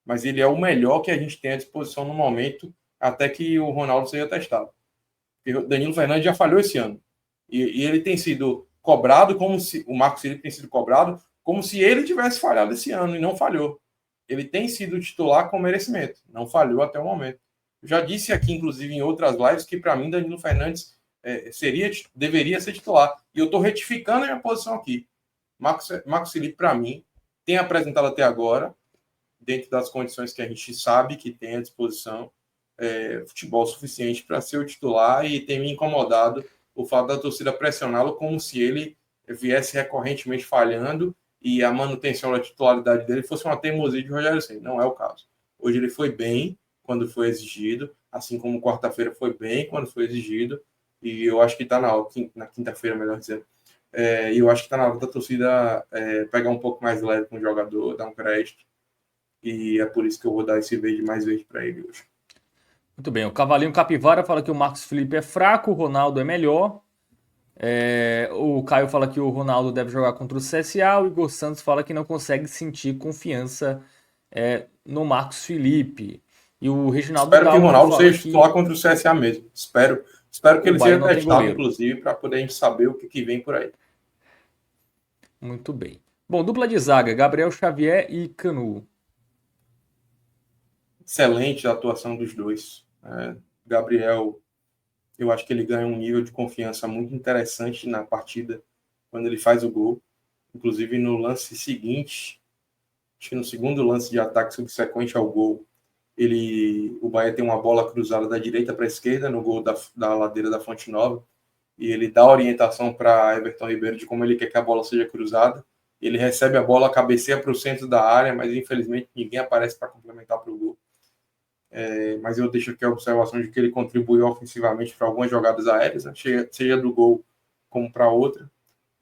Mas ele é o melhor que a gente tem à disposição no momento, até que o Ronaldo seja testado. Porque o Danilo Fernandes já falhou esse ano. E ele tem sido cobrado como se. O Marcos Felipe tem sido cobrado como se ele tivesse falhado esse ano e não falhou. Ele tem sido titular com merecimento. Não falhou até o momento. Eu já disse aqui, inclusive, em outras lives, que para mim Danilo Fernandes deveria ser titular. E eu estou retificando a minha posição aqui. Marcos Felipe, para mim, tem apresentado até agora, dentro das condições que a gente sabe que tem à disposição, futebol suficiente para ser o titular, e tem me incomodado o fato da torcida pressioná-lo como se ele viesse recorrentemente falhando e a manutenção da titularidade dele fosse uma teimosia de Rogério Ceni. Não é o caso. Hoje ele foi bem quando foi exigido, assim como quarta-feira foi bem quando foi exigido, e eu acho que está na quinta-feira, melhor dizendo, e eu acho que está na hora da torcida pegar um pouco mais leve com o jogador, dar um crédito, e é por isso que eu vou dar esse verde mais verde para ele hoje. Muito bem. O Cavalinho Capivara fala que o Marcos Felipe é fraco, o Ronaldo é melhor. O Caio fala que o Ronaldo deve jogar contra o CSA. O Igor Santos fala que não consegue sentir confiança no Marcos Felipe. E o Reginaldo Espero que o Daltro Ronaldo fala seja que titular contra o CSA mesmo. Espero que o ele Bahia seja não tem testado, goleiro. inclusive, para poder a gente saber o que vem por aí. Muito bem. Bom, dupla de zaga, Gabriel Xavier e Canu. Excelente a atuação dos dois. Gabriel, eu acho que ele ganha um nível de confiança muito interessante na partida quando ele faz o gol. Inclusive no lance seguinte, acho que no segundo lance de ataque subsequente ao gol, o Bahia tem uma bola cruzada da direita para a esquerda no gol da ladeira da Fonte Nova, e ele dá orientação para Everton Ribeiro de como ele quer que a bola seja cruzada. Ele recebe a bola, cabeceia para o centro da área, mas infelizmente ninguém aparece para complementar para o gol. Mas eu deixo aqui a observação de que ele contribuiu ofensivamente para algumas jogadas aéreas, né? Seja do gol como para outra,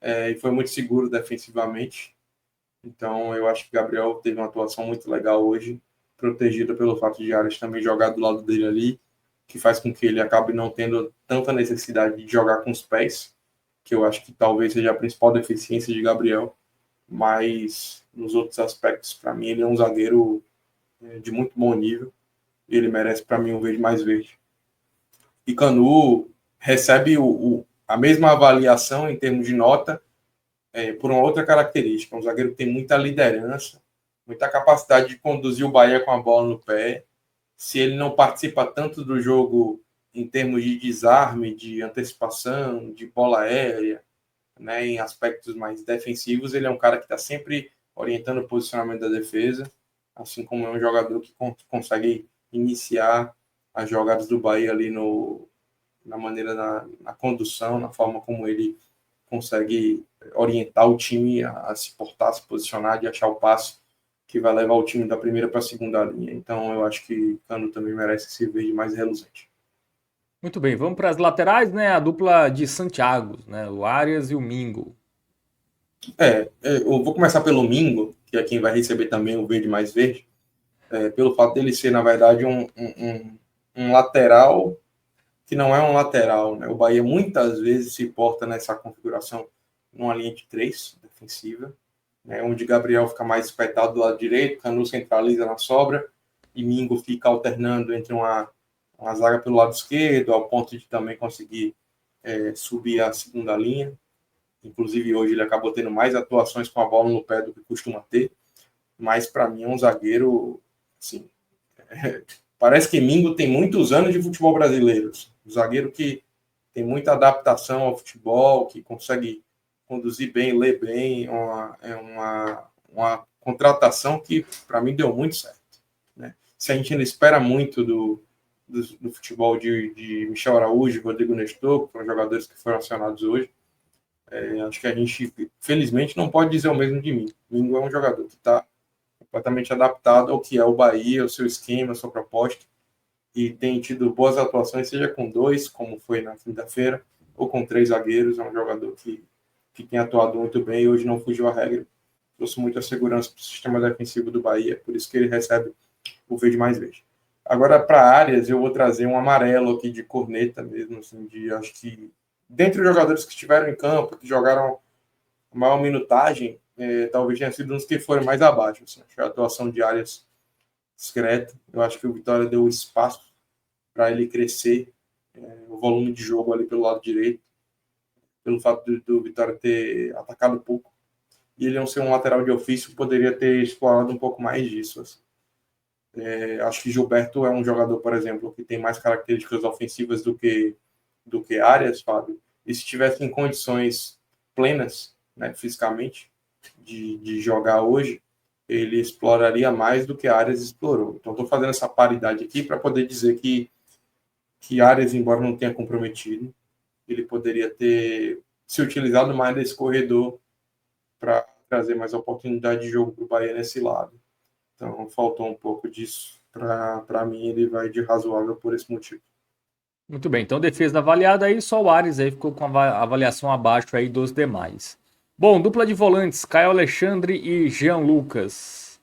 e foi muito seguro defensivamente. Então eu acho que o Gabriel teve uma atuação muito legal hoje, protegida pelo fato de Arias também jogar do lado dele ali, que faz com que ele acabe não tendo tanta necessidade de jogar com os pés, que eu acho que talvez seja a principal deficiência de Gabriel, mas nos outros aspectos, para mim, ele é um zagueiro de muito bom nível, e ele merece, para mim, um verde mais verde. E Canu recebe a mesma avaliação em termos de nota por uma outra característica, um zagueiro que tem muita liderança, muita capacidade de conduzir o Bahia com a bola no pé. Se ele não participa tanto do jogo em termos de desarme, de antecipação, de bola aérea, né, em aspectos mais defensivos, ele é um cara que está sempre orientando o posicionamento da defesa, assim como é um jogador que consegue iniciar as jogadas do Bahia ali na maneira, na condução, na forma como ele consegue orientar o time a se portar, a se posicionar, de achar o passe que vai levar o time da primeira para a segunda linha. Então eu acho que Cano também merece esse verde mais reluzente. Muito bem, vamos para as laterais, né? A dupla de Santiago, né? O Arias e o Mingo. Eu vou começar pelo Mingo, que é quem vai receber também o verde mais verde, pelo fato dele ser, na verdade, um lateral que não é um lateral, né? O Bahia muitas vezes se porta nessa configuração numa linha de 3 defensiva, né? Onde Gabriel fica mais espetado do lado direito, Canu centraliza na sobra e Mingo fica alternando entre uma zaga pelo lado esquerdo, ao ponto de também conseguir subir a segunda linha. Inclusive, hoje ele acabou tendo mais atuações com a bola no pé do que costuma ter, mas para mim é um zagueiro, assim, parece que Mingo tem muitos anos de futebol brasileiro. Um zagueiro que tem muita adaptação ao futebol, que consegue conduzir bem, ler bem. Uma contratação que, para mim, deu muito certo. Né? Se a gente ainda espera muito do futebol de Michel Araújo e Rodrigo Nestor, que foram jogadores que foram acionados hoje, acho que a gente, felizmente, não pode dizer o mesmo de mim. Mingo é um jogador que está completamente adaptado ao que é o Bahia, ao seu esquema, à sua proposta, e tem tido boas atuações, seja com 2, como foi na quinta-feira, ou com 3 zagueiros. É um jogador que tem atuado muito bem e hoje não fugiu à regra. Trouxe muita segurança para o sistema defensivo do Bahia, por isso que ele recebe o verde mais verde. Agora, para áreas, eu vou trazer um amarelo aqui de corneta mesmo, assim, acho que dentre os jogadores que estiveram em campo, que jogaram a maior minutagem, talvez tenha sido uns que foram mais abaixo. Assim. Acho que a atuação de Arias discreta. Eu acho que o Vitória deu espaço para ele crescer, o volume de jogo ali pelo lado direito, pelo fato do Vitória ter atacado pouco. E ele, não ser um lateral de ofício, poderia ter explorado um pouco mais disso. Assim. Acho que Gilberto é um jogador, por exemplo, que tem mais características ofensivas do que Arias, Fábio. E se tivesse em condições plenas, né, fisicamente, de jogar hoje, ele exploraria mais do que Arias explorou. Então, estou fazendo essa paridade aqui para poder dizer que Arias, embora não tenha comprometido, ele poderia ter se utilizado mais desse corredor para trazer mais oportunidade de jogo para o Bahia nesse lado. Então, faltou um pouco disso. Para mim, ele vai de razoável por esse motivo. Muito bem, então defesa avaliada aí, só o Arias aí ficou com a avaliação abaixo aí dos demais. Bom, dupla de volantes, Caio Alexandre e Jean Lucas.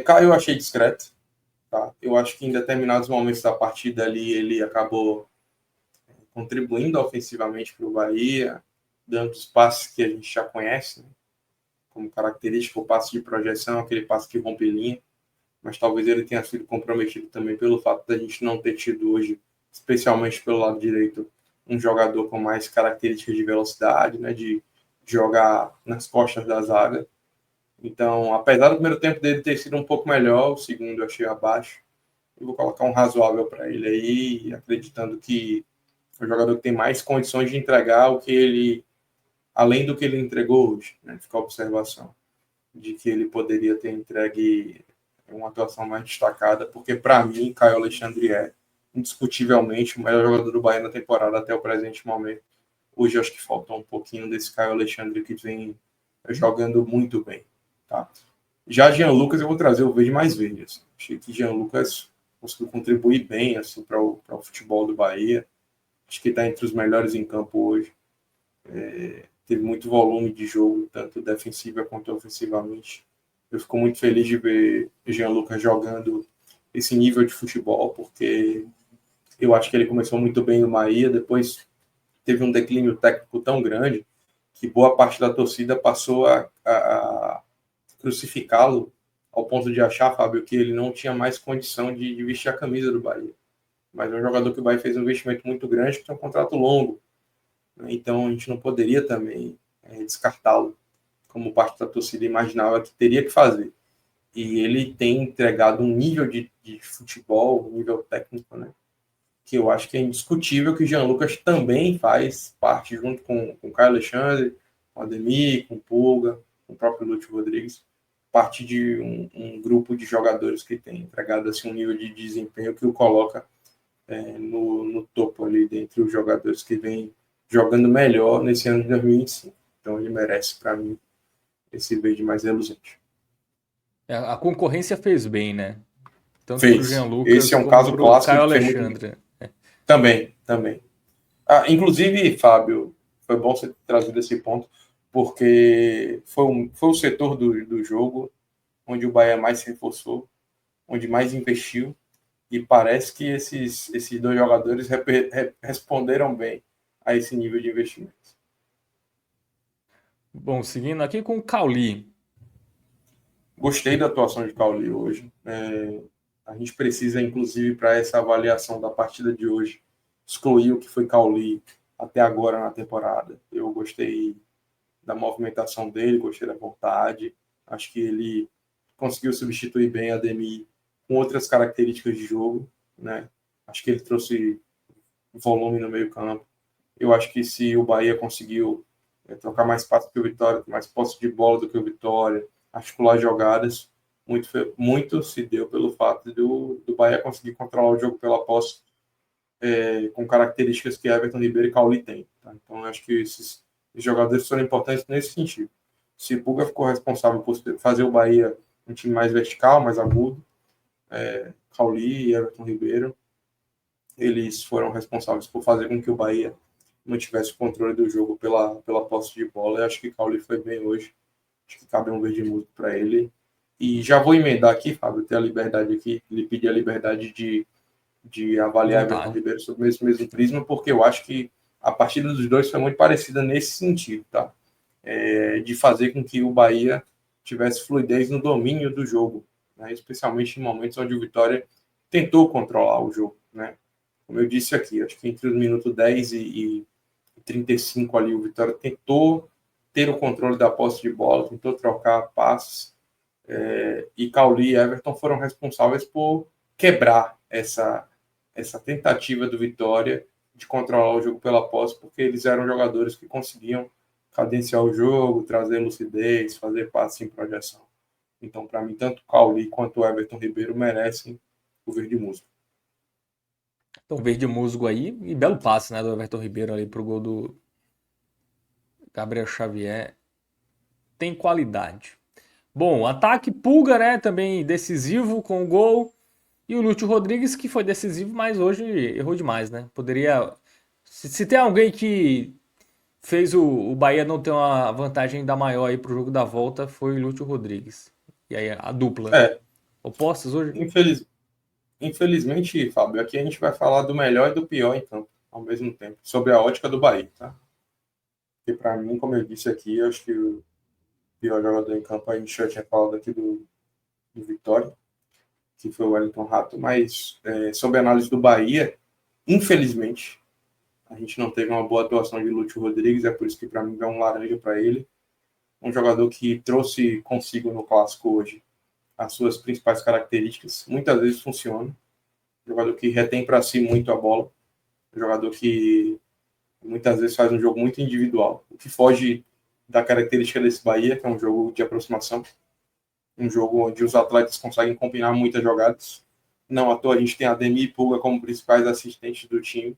Caio eu achei discreto. Tá? Eu acho que em determinados momentos da partida ali ele acabou contribuindo ofensivamente para o Bahia, dando os passes que a gente já conhece, né? Como característica, o passe de projeção, aquele passe que rompe linha, mas talvez ele tenha sido comprometido também pelo fato da gente não ter tido hoje, especialmente pelo lado direito, um jogador com mais características de velocidade, né, de jogar nas costas da zaga. Então, apesar do primeiro tempo dele ter sido um pouco melhor, o segundo eu achei abaixo, eu vou colocar um razoável para ele aí, acreditando que é um jogador que tem mais condições de entregar o que ele, além do que ele entregou hoje, né? Fica a observação de que ele poderia ter entregue uma atuação mais destacada, porque para mim, Caio Alexandre é indiscutivelmente o melhor jogador do Bahia na temporada até o presente momento. Hoje acho que faltou um pouquinho desse Caio Alexandre que vem jogando muito bem. Tá? Já Jean Lucas, eu vou trazer o verde mais verde. Assim. Achei que Jean Lucas conseguiu contribuir bem assim, para o futebol do Bahia. Acho que está entre os melhores em campo hoje. Teve muito volume de jogo, tanto defensiva quanto ofensivamente. Eu fico muito feliz de ver Jean Lucas jogando esse nível de futebol, porque eu acho que ele começou muito bem no Bahia, depois teve um declínio técnico tão grande que boa parte da torcida passou a crucificá-lo ao ponto de achar, Fábio, que ele não tinha mais condição de vestir a camisa do Bahia. Mas é um jogador que o Bahia fez um investimento muito grande, que tem um contrato longo, né? Então a gente não poderia também descartá-lo, como parte da torcida imaginava que teria que fazer. E ele tem entregado um nível de futebol, um nível técnico, né? Que eu acho que é indiscutível que o Jean Lucas também faz parte, junto com o Caio Alexandre, com o Ademir, com o Pulga, com o próprio Lúcio Rodrigues, parte de um grupo de jogadores que tem entregado assim, um nível de desempenho que o coloca no topo ali, dentre os jogadores que vem jogando melhor nesse ano de 2025. Então ele merece, para mim, esse verde mais reluzente. A concorrência fez bem, né? Tanto pro Jean Fez. Esse Lucas é um como caso pro clássico Caio que fez muito bem. Alexandre. Também, também. Inclusive, Fábio, foi bom você ter trazido esse ponto, porque foi o setor do jogo onde o Bahia mais se reforçou, onde mais investiu, e parece que esses dois jogadores responderam bem a esse nível de investimento. Bom, seguindo aqui com o Cauli. Gostei da atuação de Cauli hoje. A gente precisa, inclusive, para essa avaliação da partida de hoje, excluir o que foi Cauli até agora na temporada. Eu gostei da movimentação dele, gostei da vontade. Acho que ele conseguiu substituir bem a Ademir com outras características de jogo, né? Acho que ele trouxe volume no meio-campo. Eu acho que se o Bahia conseguiu trocar mais passes que o Vitória, mais posse de bola do que o Vitória, articular jogadas, muito se deu pelo fato do Bahia conseguir controlar o jogo pela posse com características que Everton Ribeiro e Cauli têm. Tá? Então, eu acho que esses jogadores foram importantes nesse sentido. Se Puga ficou responsável por fazer o Bahia um time mais vertical, mais agudo, Cauli e Everton Ribeiro, eles foram responsáveis por fazer com que o Bahia não tivesse o controle do jogo pela posse de bola. Eu acho que Cauli foi bem hoje. Acho que cabe um verde músico para ele. E já vou emendar aqui, Fábio, ter a liberdade aqui, lhe pedir a liberdade de avaliar Everton Vontade. Ribeiro sobre esse mesmo prisma, porque eu acho que a partida dos dois foi muito parecida nesse sentido, tá? De fazer com que o Bahia tivesse fluidez no domínio do jogo, né? Especialmente em momentos onde o Vitória tentou controlar o jogo, né? Como eu disse aqui, acho que entre os minutos 10 e 35 ali, o Vitória tentou ter o controle da posse de bola, tentou trocar passes, e Cauli e Everton foram responsáveis por quebrar essa tentativa do Vitória de controlar o jogo pela posse, porque eles eram jogadores que conseguiam cadenciar o jogo, trazer lucidez, fazer passe em projeção. Então, para mim, tanto Cauli quanto o Everton Ribeiro merecem o verde musgo. Então, verde musgo aí. E belo passe, né, do Everton Ribeiro ali pro gol do Gabriel Xavier. Tem qualidade. Bom, ataque Pulga, né, também decisivo com o gol. E o Lúcio Rodrigues, que foi decisivo, mas hoje errou demais, né? Poderia. Se tem alguém que fez o Bahia não ter uma vantagem ainda maior aí pro jogo da volta, foi o Lúcio Rodrigues. E aí a dupla. É, Opostos hoje? infeliz, infelizmente, Fábio, aqui a gente vai falar do melhor e do pior em campo, ao mesmo tempo, sobre a ótica do Bahia, tá? Porque para mim, como eu disse aqui, eu acho que o pior jogador em campo, a gente já tinha falado aqui do Vitória, que foi o Wellington Rato, mas sobre a análise do Bahia, infelizmente, a gente não teve uma boa atuação de Lúcio Rodrigues, é por isso que para mim dá um laranja para ele. Um jogador que trouxe consigo no clássico hoje as suas principais características, muitas vezes funciona. Um jogador que retém para si muito a bola, um jogador que muitas vezes faz um jogo muito individual, o que foge da característica desse Bahia, que é um jogo de aproximação, um jogo onde os atletas conseguem combinar muitas jogadas. Não à toa a gente tem Ademir e Pulga como principais assistentes do time.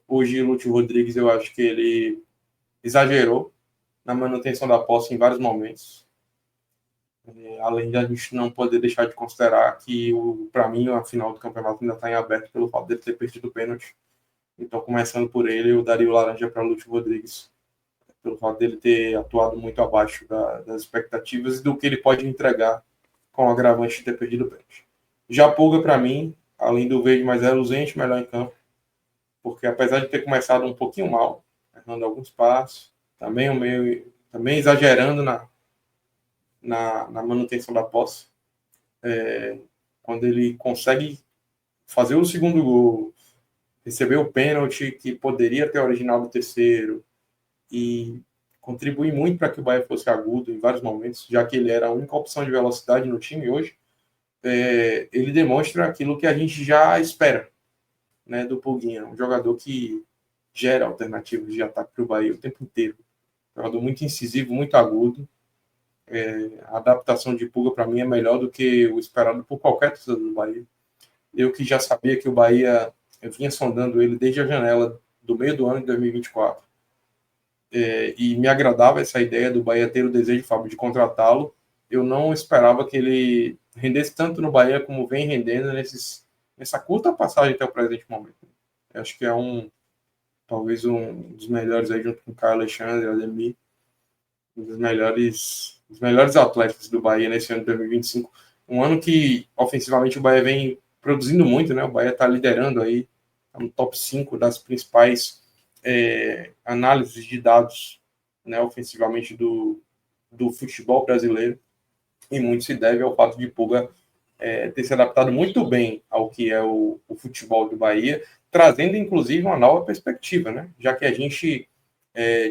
Hoje o Lúcio Rodrigues, eu acho que ele exagerou na manutenção da posse em vários momentos. Além de a gente não poder deixar de considerar que, para mim, a final do campeonato ainda está em aberto pelo fato dele ter perdido o pênalti. Então, começando por ele, eu daria o laranja para o Lúcio Rodrigues, pelo fato dele ter atuado muito abaixo das expectativas e do que ele pode entregar com o agravante de ter perdido o pênalti. Já Pulga, para mim, além do verde mais reluzente, melhor em campo, porque apesar de ter começado um pouquinho mal, errando alguns passos, também exagerando na manutenção da posse, quando ele consegue fazer o segundo gol, receber o pênalti que poderia ter originado o terceiro e contribuir muito para que o Bahia fosse agudo em vários momentos, já que ele era a única opção de velocidade no time hoje, ele demonstra aquilo que a gente já espera, né, do Pulguinha, um jogador que gera alternativas de ataque para o Bahia o tempo inteiro. Um jogador muito incisivo, muito agudo. A adaptação de Pulga, para mim, é melhor do que o esperado por qualquer torcedor do Bahia. Eu que já sabia que o Bahia, eu vinha sondando ele desde a janela do meio do ano de 2024. E me agradava essa ideia do Bahia ter o desejo, Fábio, de contratá-lo. Eu não esperava que ele rendesse tanto no Bahia como vem rendendo nessa curta passagem até o presente momento. Eu acho que talvez um dos melhores aí, junto com o Caio Alexandre, Ademir, um dos melhores atletas do Bahia nesse ano de 2025. Um ano que, ofensivamente, o Bahia vem produzindo muito, né? O Bahia está liderando aí, tá no top 5 das principais análises de dados, né, ofensivamente do futebol brasileiro, e muito se deve ao fato de Pulga ter se adaptado muito bem ao que é o futebol do Bahia, trazendo inclusive uma nova perspectiva, né? Já que a gente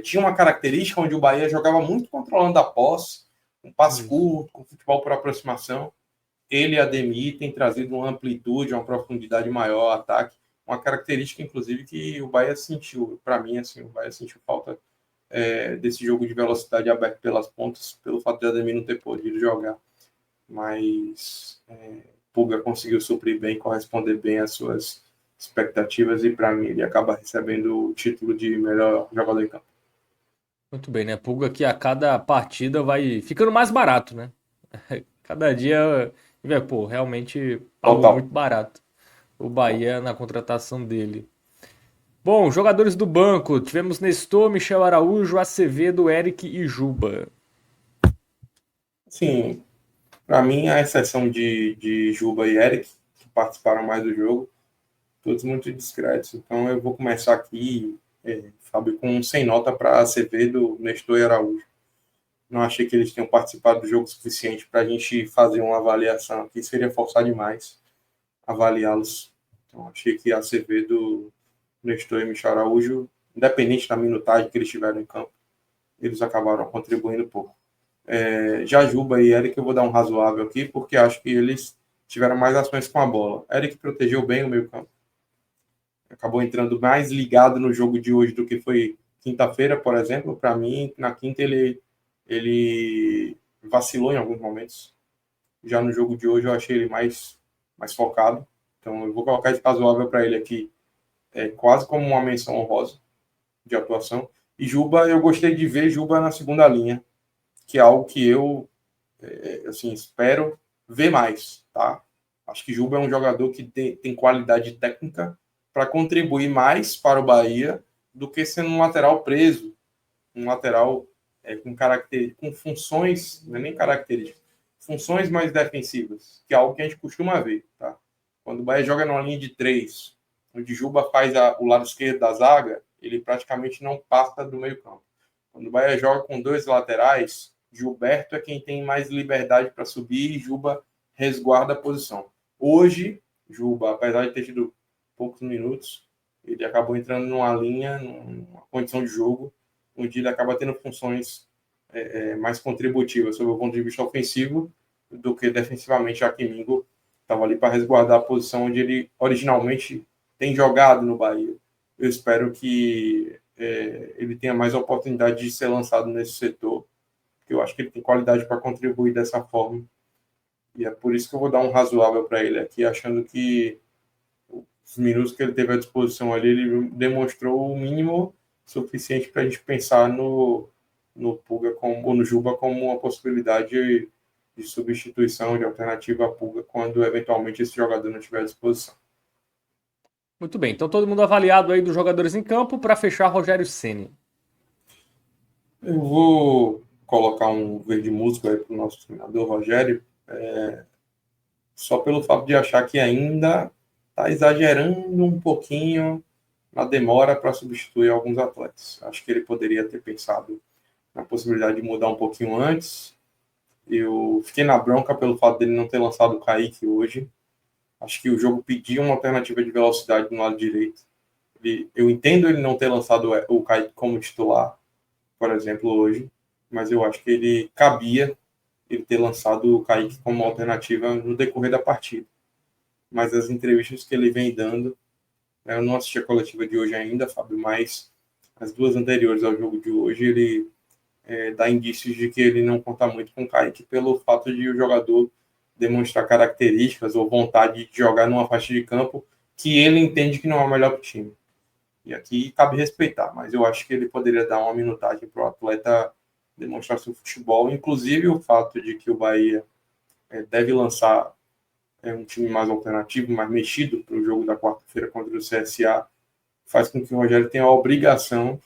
tinha uma característica onde o Bahia jogava muito controlando a posse, um passe curto, com futebol por aproximação. Ele e Ademir têm trazido uma amplitude, uma profundidade maior ao ataque, uma característica, inclusive, que o Bahia sentiu. Para mim, assim, o Bahia sentiu falta desse jogo de velocidade aberto pelas pontas, pelo fato de Ademir não ter podido jogar. Mas Pulga conseguiu suprir bem, corresponder bem às suas expectativas, e para mim ele acaba recebendo o título de melhor jogador em campo. Muito bem, né? Pulga que a cada partida vai ficando mais barato, né? Cada dia, pô, realmente pagou Total. muito barato o Bahia na contratação dele. Bom, jogadores do banco, tivemos Nestor, Michel Araújo, Acevedo, Eric e Juba. Sim, para mim, a exceção de Juba e Eric, que participaram mais do jogo, todos muito discretos. Então eu vou começar aqui, Fábio, com um sem nota para Acevedo, Nestor e Araújo. Não achei que eles tenham participado do jogo suficiente para a gente fazer uma avaliação aqui, seria forçar demais avaliá-los. Então achei que Acevedo, Nestor e Michel Araújo, independente da minutagem que eles tiveram em campo, eles acabaram contribuindo pouco. Já Juba e Eric eu vou dar um razoável aqui, porque acho que eles tiveram mais ações com a bola. Eric protegeu bem o meio campo, acabou entrando mais ligado no jogo de hoje do que foi quinta-feira, por exemplo. Para mim, na quinta ele vacilou em alguns momentos. Já no jogo de hoje eu achei ele mais focado. Então eu vou colocar esse razoável para ele aqui, quase como uma menção honrosa de atuação. E Juba, eu gostei de ver Juba na segunda linha, que é algo que eu assim, espero ver mais, tá? Acho que Juba é um jogador que tem qualidade técnica para contribuir mais para o Bahia do que sendo um lateral preso, um lateral com funções, não é nem características, funções mais defensivas, que é algo que a gente costuma ver, tá? Quando o Bahia joga numa linha de 3, onde Juba faz o lado esquerdo da zaga, ele praticamente não passa do meio campo. Quando o Bahia joga com dois laterais, Gilberto é quem tem mais liberdade para subir e Juba resguarda a posição. Hoje, Juba, apesar de ter tido poucos minutos, ele acabou entrando numa linha, numa condição de jogo, onde ele acaba tendo funções mais contributivas sob o ponto de vista ofensivo do que defensivamente, já que Mingo estava ali para resguardar a posição onde ele originalmente tem jogado no Bahia. Eu espero que ele tenha mais oportunidade de ser lançado nesse setor, porque eu acho que ele tem qualidade para contribuir dessa forma. E é por isso que eu vou dar um razoável para ele aqui, achando que os minutos que ele teve à disposição ali, ele demonstrou o mínimo suficiente para a gente pensar no Pulga ou no Juba como uma possibilidade de substituição, de alternativa à Pulga, quando eventualmente esse jogador não estiver à disposição. Muito bem, então todo mundo avaliado aí dos jogadores em campo para fechar Rogério Ceni. Eu vou colocar um verde músico aí para o nosso treinador Rogério. só pelo fato de achar que ainda está exagerando um pouquinho na demora para substituir alguns atletas. Acho que ele poderia ter pensado na possibilidade de mudar um pouquinho antes. Eu fiquei na bronca pelo fato dele não ter lançado o Kaique hoje. Acho que o jogo pedia uma alternativa de velocidade no lado direito. Eu entendo ele não ter lançado o Kaique como titular, por exemplo, hoje, mas eu acho que ele cabia ele ter lançado o Kaique como alternativa no decorrer da partida. Mas as entrevistas que ele vem dando, eu não assisti a coletiva de hoje ainda, Fábio, mas as duas anteriores ao jogo de hoje, ele dá indícios de que ele não conta muito com o Kaique pelo fato de o jogador demonstrar características ou vontade de jogar numa faixa de campo que ele entende que não é o melhor para o time. E aqui cabe respeitar, mas eu acho que ele poderia dar uma minutagem para o atleta demonstrar seu futebol, inclusive o fato de que o Bahia deve lançar um time mais alternativo, mais mexido para o jogo da quarta-feira contra o CSA, faz com que o Rogério tenha a obrigação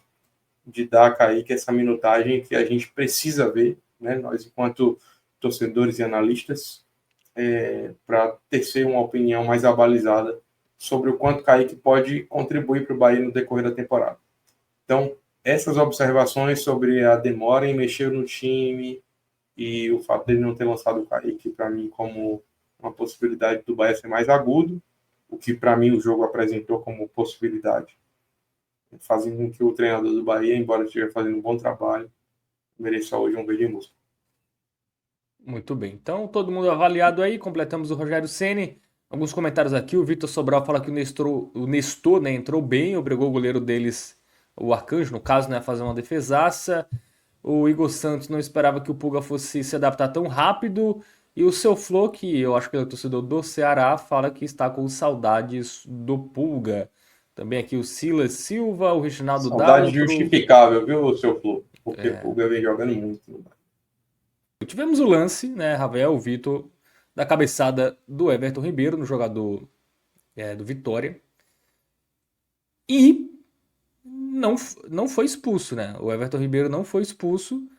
de dar a Kaique essa minutagem que a gente precisa ver, né, nós enquanto torcedores e analistas, para tecer uma opinião mais abalizada sobre o quanto Kaique pode contribuir para o Bahia no decorrer da temporada. Então, essas observações sobre a demora em mexer no time e o fato dele não ter lançado o Kaique, para mim, como uma possibilidade do Bahia ser mais agudo, o que para mim o jogo apresentou como possibilidade, fazendo com que o treinador do Bahia, embora esteja fazendo um bom trabalho, mereça hoje um verde musgo. Muito bem. Então, todo mundo avaliado aí, completamos o Rogério Ceni. Alguns comentários aqui, o Vitor Sobral fala que o Nestor, né, entrou bem, obrigou o goleiro deles, o Arcanjo, no caso, né, a fazer uma defesaça. O Igor Santos não esperava que o Pulga fosse se adaptar tão rápido. E o seu Flo, que eu acho que ele é torcedor do Ceará, fala que está com saudades do Pulga. Também aqui o Silas Silva, o Reginaldo Saudade Daltro. justificável, viu, seu Flu? Porque o Pulga vem jogando muito no Bahia. Tivemos o lance, né, Ravel, Vitor, da cabeçada do Everton Ribeiro, no jogador do Vitória. E não, não foi expulso, né? O Everton Ribeiro não foi expulso.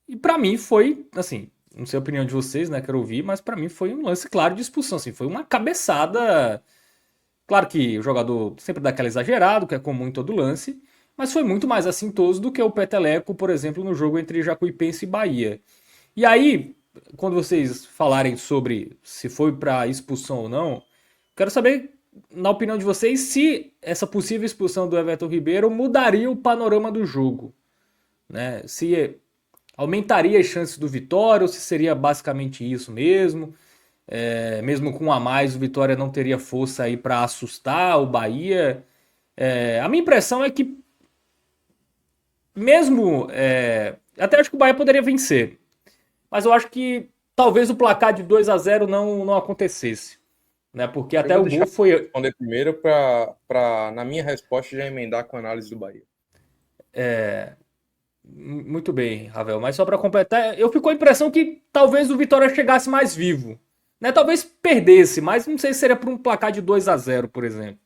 E pra mim foi, assim, não sei a opinião de vocês, né? Quero ouvir, mas pra mim foi um lance claro de expulsão, assim, foi uma cabeçada. Claro que o jogador sempre dá aquela exagerado, que é comum em todo lance, mas foi muito mais assintoso do que o Peteleco, por exemplo, no jogo entre Jacuipense e Bahia. E aí, quando vocês falarem sobre se foi pra expulsão ou não, quero saber, na opinião de vocês, se essa possível expulsão do Everton Ribeiro mudaria o panorama do jogo, né? Se aumentaria as chances do Vitória ou se seria basicamente isso mesmo. Mesmo com um a mais, o Vitória não teria força aí para assustar o Bahia. A minha impressão é que, mesmo. Até acho que o Bahia poderia vencer, mas eu acho que talvez o placar de 2-0 não acontecesse, né? Porque Eu até vou o deixar gol foi. responder primeiro para, na minha resposta, já emendar com a análise do Bahia. Muito bem, Ravel, mas só para completar, eu fico com a impressão que talvez o Vitória chegasse mais vivo, né? Talvez perdesse, mas não sei se seria por um placar de 2-0, por exemplo.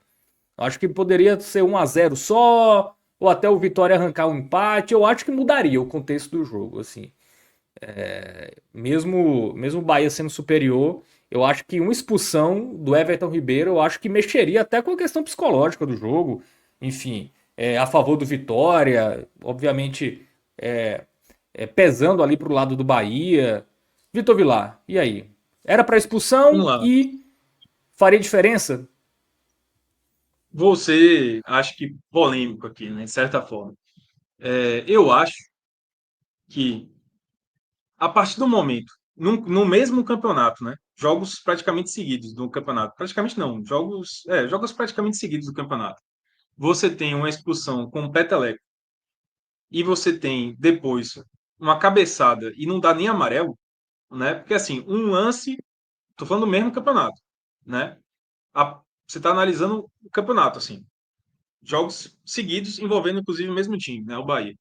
Acho que poderia ser 1-0 só, ou até o Vitória arrancar um empate. Eu acho que mudaria o contexto do jogo, assim. Mesmo o Bahia sendo superior, eu acho que uma expulsão do Everton Ribeiro, eu acho que mexeria até com a questão psicológica do jogo. Enfim, a favor do Vitória, obviamente pesando ali pro lado do Bahia. Vitor Vilar, e aí? Era para Vamos expulsão lá. e faria diferença? Você acho que polêmico aqui, né? De certa forma. Eu acho que a partir do momento, no mesmo campeonato, né? Jogos praticamente seguidos do campeonato. Praticamente não, jogos praticamente seguidos do campeonato. Você tem uma expulsão com o Peteleco e você tem depois uma cabeçada e não dá nem amarelo, né? Porque assim, um lance, tô falando do mesmo campeonato, né? Você está analisando o campeonato, assim, jogos seguidos envolvendo inclusive o mesmo time, né, o Bahia.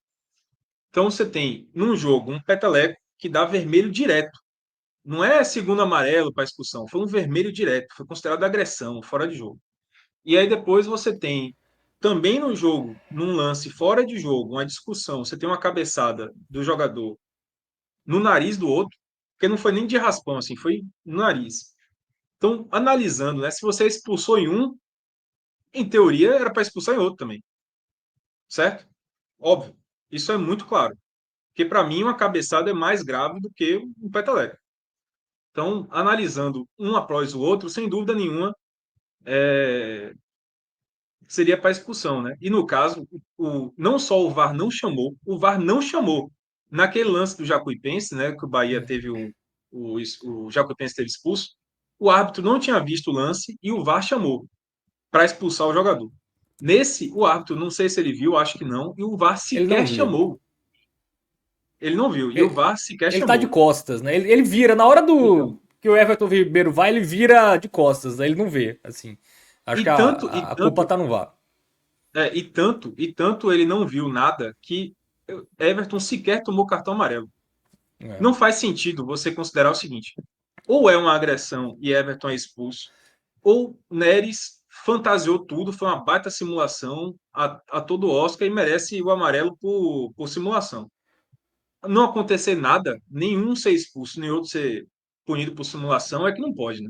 Então você tem num jogo um peteleco que dá vermelho direto. Não é segundo amarelo para expulsão, foi um vermelho direto, foi considerado agressão, fora de jogo. E aí depois você tem também no jogo, num lance fora de jogo, uma discussão, você tem uma cabeçada do jogador no nariz do outro, porque não foi nem de raspão assim, foi no nariz. Então, analisando, né? Se você expulsou em um, em teoria era para expulsar em outro também, certo? Óbvio. Isso é muito claro. Porque para mim uma cabeçada é mais grave do que um peteleco. Então, analisando um após o outro, sem dúvida nenhuma, seria para expulsão, né? E no caso, não só o VAR não chamou. Naquele lance do Jacuipense, né, que o Bahia teve o Jacuipense teve expulso, o árbitro não tinha visto o lance e o VAR chamou para expulsar o jogador. Nesse, o árbitro, não sei se ele viu, acho que não, e o VAR Ele não sequer viu. chamou. Ele não viu, e o Ele, VAR sequer ele tá de chamou. costas, né? Ele vira, na hora do Então, que o Everton Ribeiro vai, ele vira de costas, né? Ele não vê, assim. Acho que e tanto, a culpa tá no VAR. e tanto ele não viu nada que Everton sequer tomou cartão amarelo. É. Não faz sentido você considerar o seguinte: ou é uma agressão e Everton é expulso, ou Neres fantasiou tudo, foi uma baita simulação a todo Oscar e merece o amarelo por simulação. Não acontecer nada, nenhum ser expulso, nem outro ser punido por simulação, é que não pode, né?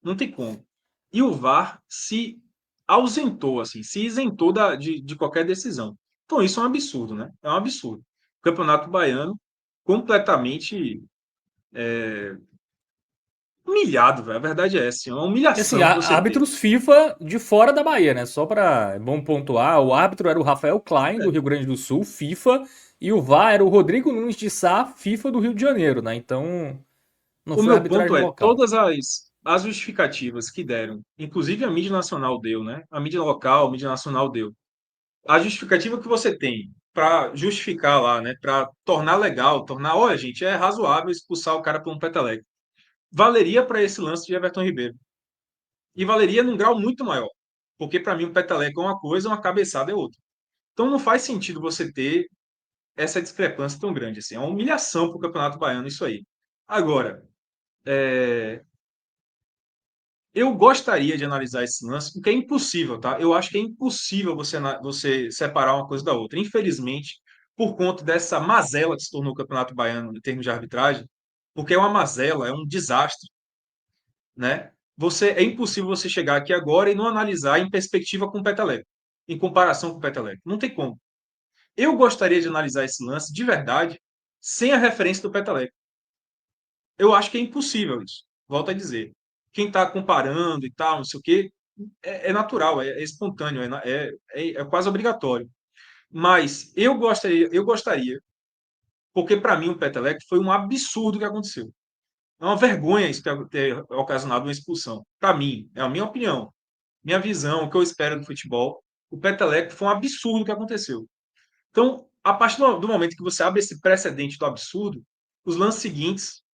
Não tem como. E o VAR se ausentou, assim, se isentou de qualquer decisão. Então, isso é um absurdo, né? É um absurdo. O Campeonato Baiano completamente humilhado, velho. A verdade é essa. É uma E assim, humilhação que você teve. árbitros FIFA de fora da Bahia, né? Só pra é bom pontuar, o árbitro era o Rafael Klein, do É. Rio Grande do Sul, FIFA, e o VAR era o Rodrigo Nunes de Sá, FIFA do Rio de Janeiro, né? Então, não O foi meu ponto arbitragem é, local. todas as justificativas que deram, inclusive a mídia nacional deu, né? A mídia local, a mídia nacional deu. A justificativa que você tem para justificar lá, né? Para tornar legal, olha, gente, é razoável expulsar o cara por um peteleco. Valeria para esse lance de Everton Ribeiro. E valeria num grau muito maior. Porque para mim um peteleco é uma coisa, uma cabeçada é outra. Então não faz sentido você ter essa discrepância tão grande assim. É uma humilhação para o Campeonato Baiano isso aí. Agora, eu gostaria de analisar esse lance, porque é impossível, tá? Eu acho que é impossível você separar uma coisa da outra. Infelizmente, por conta dessa mazela que se tornou o Campeonato Baiano em termos de arbitragem, porque é uma mazela, é um desastre, né? É impossível você chegar aqui agora e não analisar em perspectiva com o Peteleco, em comparação com o Peteleco. Não tem como. Eu gostaria de analisar esse lance de verdade sem a referência do Peteleco. Eu acho que é impossível isso. Volto a dizer. Quem está comparando e tal, não sei o quê, é natural, é espontâneo, é quase obrigatório. Mas eu gostaria, porque para mim o Petelec foi um absurdo que aconteceu. É uma vergonha isso ter ocasionado uma expulsão. Para mim, é a minha opinião, minha visão, o que eu espero do futebol. O Petelec foi um absurdo que aconteceu. Então, a partir do momento que você abre esse precedente do absurdo, os lances seguintes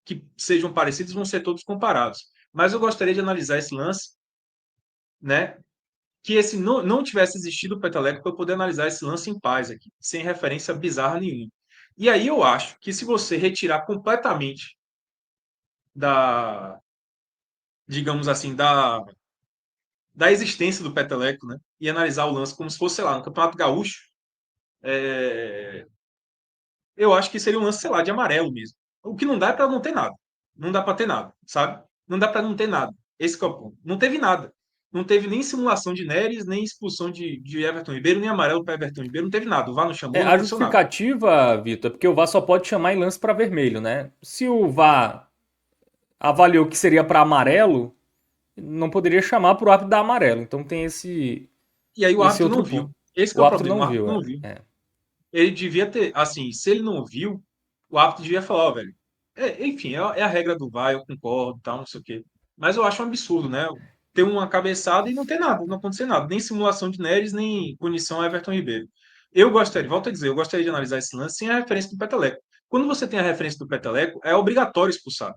que sejam parecidos vão ser todos comparados. Mas eu gostaria de analisar esse lance, né? Que esse não tivesse existido o Peteleco para eu poder analisar esse lance em paz aqui, sem referência bizarra nenhuma. E aí eu acho que se você retirar completamente da, digamos assim, da existência do Peteleco, né? E analisar o lance como se fosse, sei lá, no Campeonato Gaúcho, eu acho que seria um lance, sei lá, de amarelo mesmo. O que não dá é para não ter nada. Não dá para ter nada, sabe? Não dá para não ter nada. Esse que é o ponto. Não teve nada. Não teve nem simulação de Neres, nem expulsão de Everton Ribeiro, nem amarelo para Everton Ribeiro. Não teve nada. O VAR não chamou, não A aconteceu nada. justificativa, Vitor, é porque o VAR só pode chamar em lance para vermelho, né? Se o VAR avaliou que seria para amarelo, não poderia chamar para o árbitro dar amarelo. Então tem E aí o esse árbitro outro não viu. ponto. Esse que é O o árbitro problema. O não árbitro viu, não é. viu. É. Ele devia ter, assim, se ele não viu, o árbitro devia falar, ó, velho. Enfim, é a regra do VAR, eu concordo, tal, não sei o quê. Mas eu acho um absurdo, né? Ter uma cabeçada e não ter nada, não acontecer nada. Nem simulação de Neres, nem punição a Everton Ribeiro. Eu gostaria, volto a dizer, eu gostaria de analisar esse lance sem a referência do Peteleco. Quando você tem a referência do Peteleco, é obrigatório expulsar.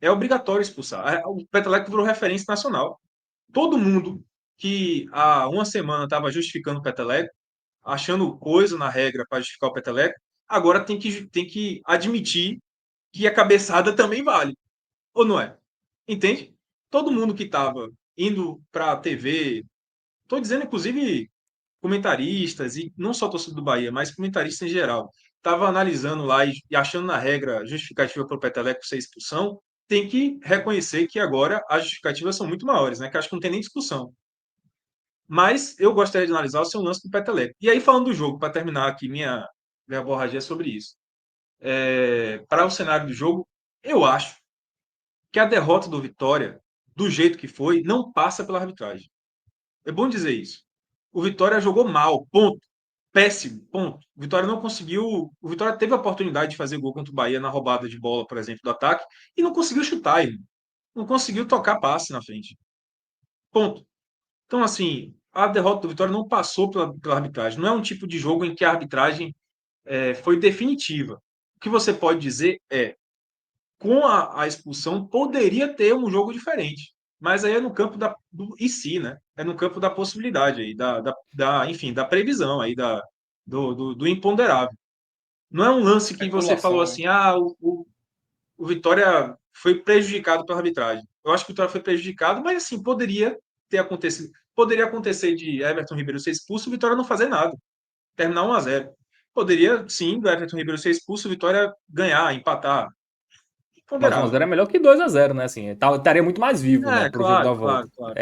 É obrigatório expulsar. O Peteleco virou referência nacional. Todo mundo que há uma semana estava justificando o Peteleco, achando coisa na regra para justificar o Peteleco, agora tem que admitir que a cabeçada também vale. Ou não é? Entende? Todo mundo que estava indo para a TV, estou dizendo inclusive comentaristas, e não só torcedor do Bahia, mas comentaristas em geral, estava analisando lá e achando na regra justificativa para o Peteleco ser expulsão, tem que reconhecer que agora as justificativas são muito maiores, né? Que acho que não tem nem discussão. Mas eu gostaria de analisar o seu lance do Peteleco. E aí, falando do jogo, para terminar aqui minha borragia sobre isso. Para o cenário do jogo, eu acho que a derrota do Vitória, do jeito que foi, não passa pela arbitragem. É bom dizer isso. O Vitória jogou mal, ponto. Péssimo, ponto. O Vitória não conseguiu. O Vitória teve a oportunidade de fazer gol contra o Bahia na roubada de bola, por exemplo, do ataque, e não conseguiu chutar, ele não conseguiu tocar passe na frente. Ponto. Então, assim, a derrota do Vitória não passou pela arbitragem. Não é um tipo de jogo em que a arbitragem foi definitiva. O que você pode dizer é, com a expulsão, poderia ter um jogo diferente. Mas aí é no campo do e se, né? É no campo da possibilidade aí, enfim, da previsão aí, do imponderável. Não é um lance que você falou Especulação, né? assim, o Vitória foi prejudicado pela arbitragem. Eu acho que o Vitória foi prejudicado, mas assim, poderia ter acontecido. Poderia acontecer de Everton Ribeiro ser expulso e o Vitória não fazer nada, terminar 1-0. Poderia, sim, do Everton Ribeiro ser expulso, o Vitória ganhar, empatar. Mas 1-0 Ponderável. é melhor que 2-0, né? Assim, estaria muito mais vivo, né, pro jogo da Claro, claro, volta. claro.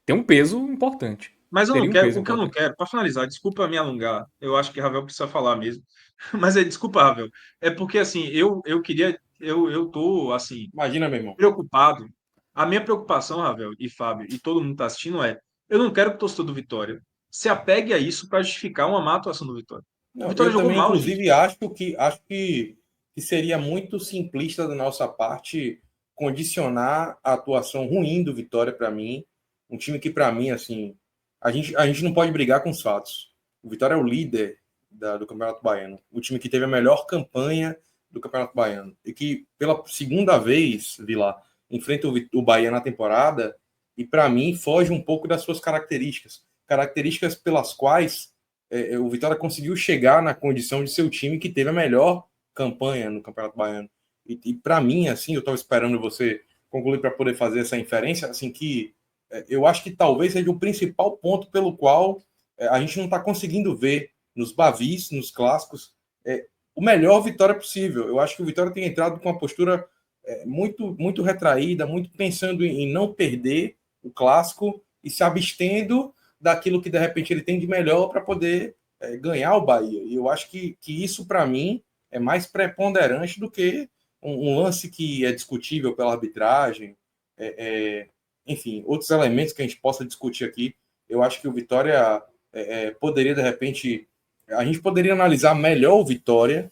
Tem um peso importante. Mas eu não Teria um quero, peso o que eu não importante. quero, para finalizar, desculpa me alongar, eu acho que Ravel precisa falar mesmo, mas desculpa, Ravel, é porque assim, eu queria, eu tô assim, Imagina, meu irmão. preocupado. A minha preocupação, Ravel e Fábio, e todo mundo está assistindo, eu não quero que o torcedor do Vitória se apegue a isso para justificar uma má atuação do Vitória. O Não, Vitória eu jogou também, mal, gente. inclusive, acho que seria muito simplista da nossa parte condicionar a atuação ruim do Vitória para mim. Um time que, para mim, assim, a gente não pode brigar com os fatos. O Vitória é o líder do Campeonato Baiano. O time que teve a melhor campanha do Campeonato Baiano. E que, pela segunda vez, Vila, enfrenta o Bahia na temporada e, para mim, foge um pouco das suas características. Características pelas quais o Vitória conseguiu chegar na condição de ser o time que teve a melhor campanha no Campeonato Baiano. E para mim, assim, eu estava esperando você concluir para poder fazer essa inferência, assim, que eu acho que talvez seja o principal ponto pelo qual a gente não está conseguindo ver nos Bavis, nos clássicos, o melhor Vitória possível. Eu acho que o Vitória tem entrado com uma postura muito, muito retraída, muito pensando em não perder o clássico e se abstendo daquilo que de repente ele tem de melhor para poder ganhar o Bahia. E eu acho que isso, para mim, é mais preponderante do que um lance que é discutível pela arbitragem, enfim, outros elementos que a gente possa discutir aqui. Eu acho que o Vitória poderia, de repente, a gente poderia analisar melhor o Vitória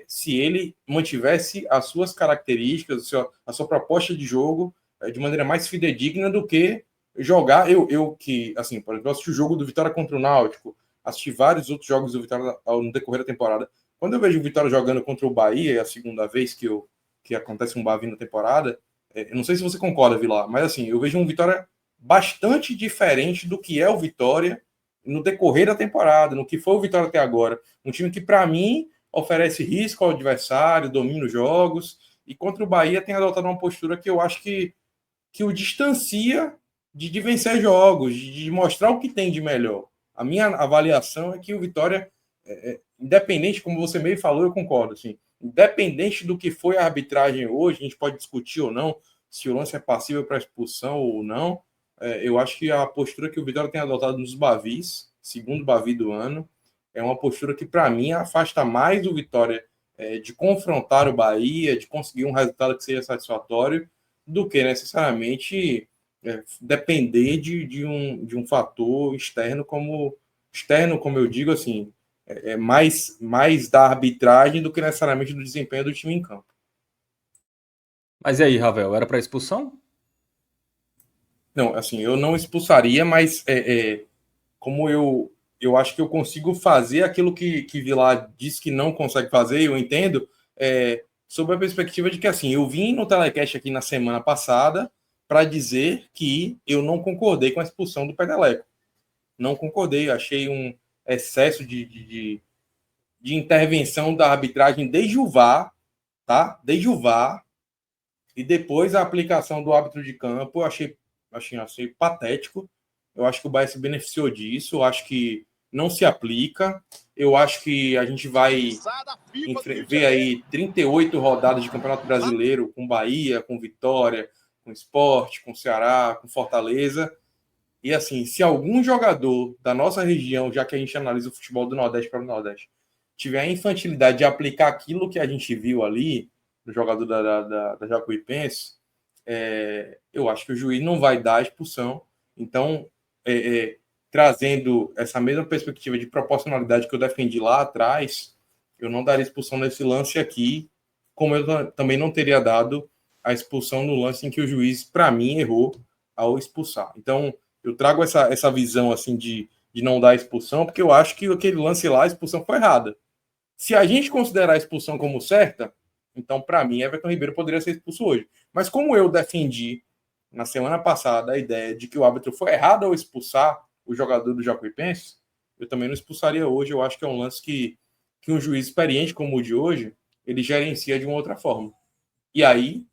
se ele mantivesse as suas características, a sua proposta de jogo de maneira mais fidedigna do que jogar. Eu que, assim, por exemplo, eu assisti o jogo do Vitória contra o Náutico, assisti vários outros jogos do Vitória no decorrer da temporada. Quando eu vejo o Vitória jogando contra o Bahia, é a segunda vez que acontece um Bavi na temporada, eu não sei se você concorda, Vilar, mas assim, eu vejo um Vitória bastante diferente do que é o Vitória no decorrer da temporada, no que foi o Vitória até agora. Um time que, para mim, oferece risco ao adversário, domina os jogos, e contra o Bahia tem adotado uma postura que eu acho que o distancia de vencer jogos, de mostrar o que tem de melhor. A minha avaliação é que o Vitória, independente, como você meio falou, eu concordo, assim, independente do que foi a arbitragem hoje, a gente pode discutir ou não se o lance é passível para expulsão ou não. Eu acho que a postura que o Vitória tem adotado nos Bavis, segundo Bavi do ano, é uma postura que, para mim, afasta mais do Vitória de confrontar o Bahia, de conseguir um resultado que seja satisfatório, do que necessariamente depender de um fator externo, como eu digo, assim, mais da arbitragem do que necessariamente do desempenho do time em campo. Mas e aí, Ravel, era para expulsão? Não, assim, eu não expulsaria, mas como eu acho que eu consigo fazer aquilo que Vilar diz que não consegue fazer, eu entendo, sob a perspectiva de que, assim, eu vim no telecast aqui na semana passada para dizer que eu não concordei com a expulsão do Pedeleco. Não concordei, achei um excesso de intervenção da arbitragem desde o VAR, tá? Desde o VAR, e depois a aplicação do árbitro de campo, eu achei patético. Eu acho que o Bahia se beneficiou disso. Eu acho que não se aplica. Eu acho que a gente vai ver aí 38 rodadas de Campeonato Brasileiro com Bahia, com Vitória, com Sport, com Ceará, com Fortaleza. E assim, se algum jogador da nossa região, já que a gente analisa o futebol do Nordeste para o Nordeste, tiver a infantilidade de aplicar aquilo que a gente viu ali, no jogador da Jacuipense, eu acho que o juiz não vai dar a expulsão. Então, trazendo essa mesma perspectiva de proporcionalidade que eu defendi lá atrás, eu não daria expulsão nesse lance aqui, como eu também não teria dado a expulsão no lance em que o juiz, para mim, errou ao expulsar. Então, eu trago essa visão assim de não dar expulsão, porque eu acho que aquele lance lá, a expulsão foi errada. Se a gente considerar a expulsão como certa, então, para mim, Everton Ribeiro poderia ser expulso hoje. Mas como eu defendi na semana passada a ideia de que o árbitro foi errado ao expulsar o jogador do Jacuipense, eu também não expulsaria hoje. Eu acho que é um lance que um juiz experiente como o de hoje, ele gerencia de uma outra forma. E aí,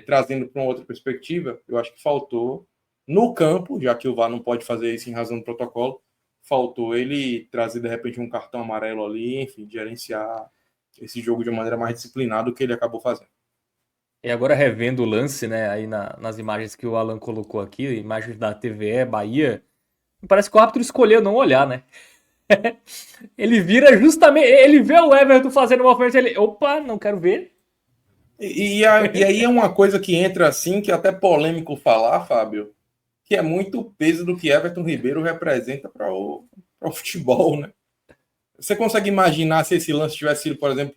trazendo para uma outra perspectiva, eu acho que faltou no campo, já que o VAR não pode fazer isso em razão do protocolo, faltou ele trazer de repente um cartão amarelo ali, enfim, gerenciar esse jogo de uma maneira mais disciplinada do que ele acabou fazendo. E agora revendo o lance, né, aí nas imagens que o Alan colocou aqui, imagens da TVE, Bahia, parece que o árbitro escolheu não olhar, né? Ele vira justamente, ele vê o Everton fazendo uma movimento, ele, opa, não quero ver. E aí é uma coisa que entra assim, que é até polêmico falar, Fábio, que é muito o peso do que Everton Ribeiro representa para o futebol, né? Você consegue imaginar se esse lance tivesse sido, por exemplo,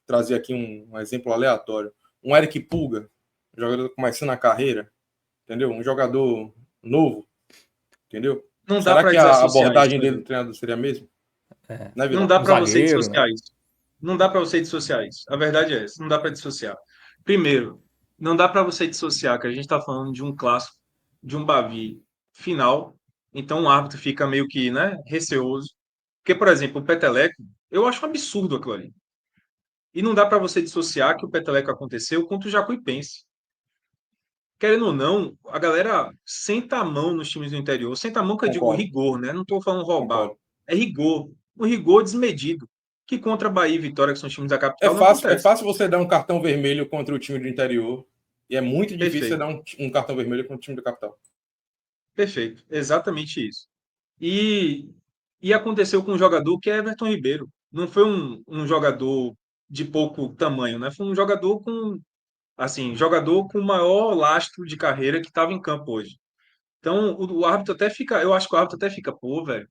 trazer aqui um exemplo aleatório, um Eric Pulga, jogador começando a carreira, entendeu? Um jogador novo, entendeu? Não dá Será para que a desassociar isso, abordagem dele do treinador seria a mesma? Né, Não Vilar? dá Um para você zagueiro, né? dissociar isso. Não dá para você dissociar isso. A verdade é essa. Não dá para dissociar. Primeiro, não dá para você dissociar que a gente está falando de um clássico, de um Bavi final. Então o árbitro fica meio que, né, receoso. Porque, por exemplo, o Peteleco, eu acho um absurdo aquilo ali. E não dá para você dissociar que o Peteleco aconteceu contra o Jacuipense. Querendo ou não, a galera senta a mão nos times do interior. Senta a mão que eu digo Concordo, rigor, né? Não estou falando roubar. concordo. É rigor. Um rigor desmedido. Que contra Bahia e Vitória, que são times da É capital, não fácil, é acontece. fácil você dar um cartão vermelho contra o time do interior. E é muito difícil você Perfeito. dar um cartão vermelho contra o time da capital. Perfeito. Exatamente isso. E, e aconteceu com um jogador que é Everton Ribeiro. Não foi um jogador de pouco tamanho, né? Foi um jogador jogador com maior lastro de carreira que estava em campo hoje. Então, o árbitro até fica, eu acho que o árbitro até fica, pô, velho,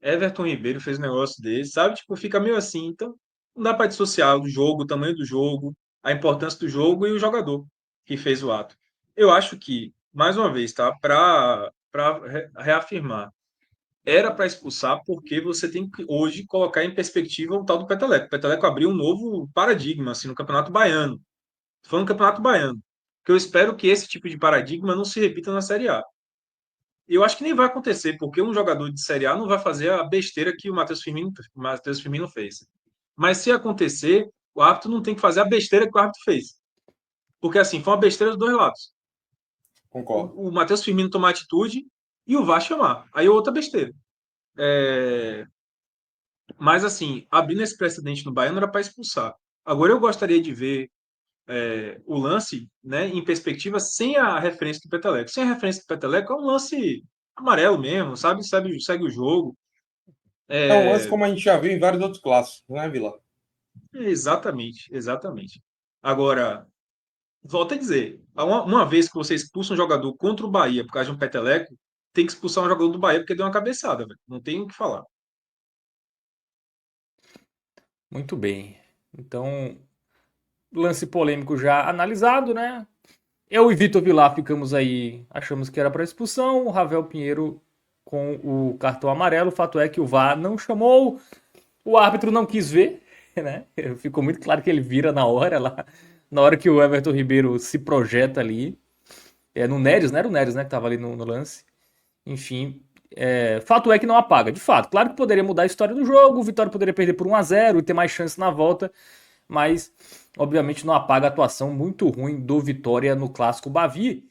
Everton Ribeiro fez um negócio desse, sabe? Tipo, fica meio assim. Então, não dá para dissociar o jogo, o tamanho do jogo, a importância do jogo e o jogador que fez o ato. Eu acho que, mais uma vez, tá? Para reafirmar, era para expulsar porque você tem que hoje colocar em perspectiva o tal do Peteleco. O Peteleco abriu um novo paradigma assim, no Campeonato Baiano. Foi no Campeonato Baiano. Que eu espero que esse tipo de paradigma não se repita na Série A. Eu acho que nem vai acontecer, porque um jogador de Série A não vai fazer a besteira que o Matheus Firmino fez. Mas se acontecer, o árbitro não tem que fazer a besteira que o árbitro fez. Porque assim, foi uma besteira dos dois lados. Concordo. O Matheus Firmino tomar atitude e o VAR chamar. Aí é outra besteira. Mas assim, abrindo esse precedente no Baiano era para expulsar. Agora eu gostaria de ver o lance, né, em perspectiva sem a referência do Peteleco. Sem a referência do Peteleco é um lance amarelo mesmo, sabe? Segue o jogo. É um lance como a gente já viu em vários outros clássicos, né, Vila? Exatamente, exatamente. Agora, volto a dizer, uma vez que você expulsa um jogador contra o Bahia por causa de um peteleco, tem que expulsar um jogador do Bahia porque deu uma cabeçada, velho. Não tem o que falar. Muito bem. Então, lance polêmico já analisado, né? Eu e Vitor Vilar ficamos aí, achamos que era para expulsão, o Ravel Pinheiro com o cartão amarelo. O fato é que o VAR não chamou, o árbitro não quis ver, né? Ficou muito claro que ele vira na hora lá, na hora que o Everton Ribeiro se projeta ali. No Neres, não era o Neres, né, que tava ali no lance. Enfim, fato é que não apaga, de fato. Claro que poderia mudar a história do jogo, o Vitória poderia perder por 1-0 e ter mais chance na volta, mas obviamente não apaga a atuação muito ruim do Vitória no Clássico Bavi.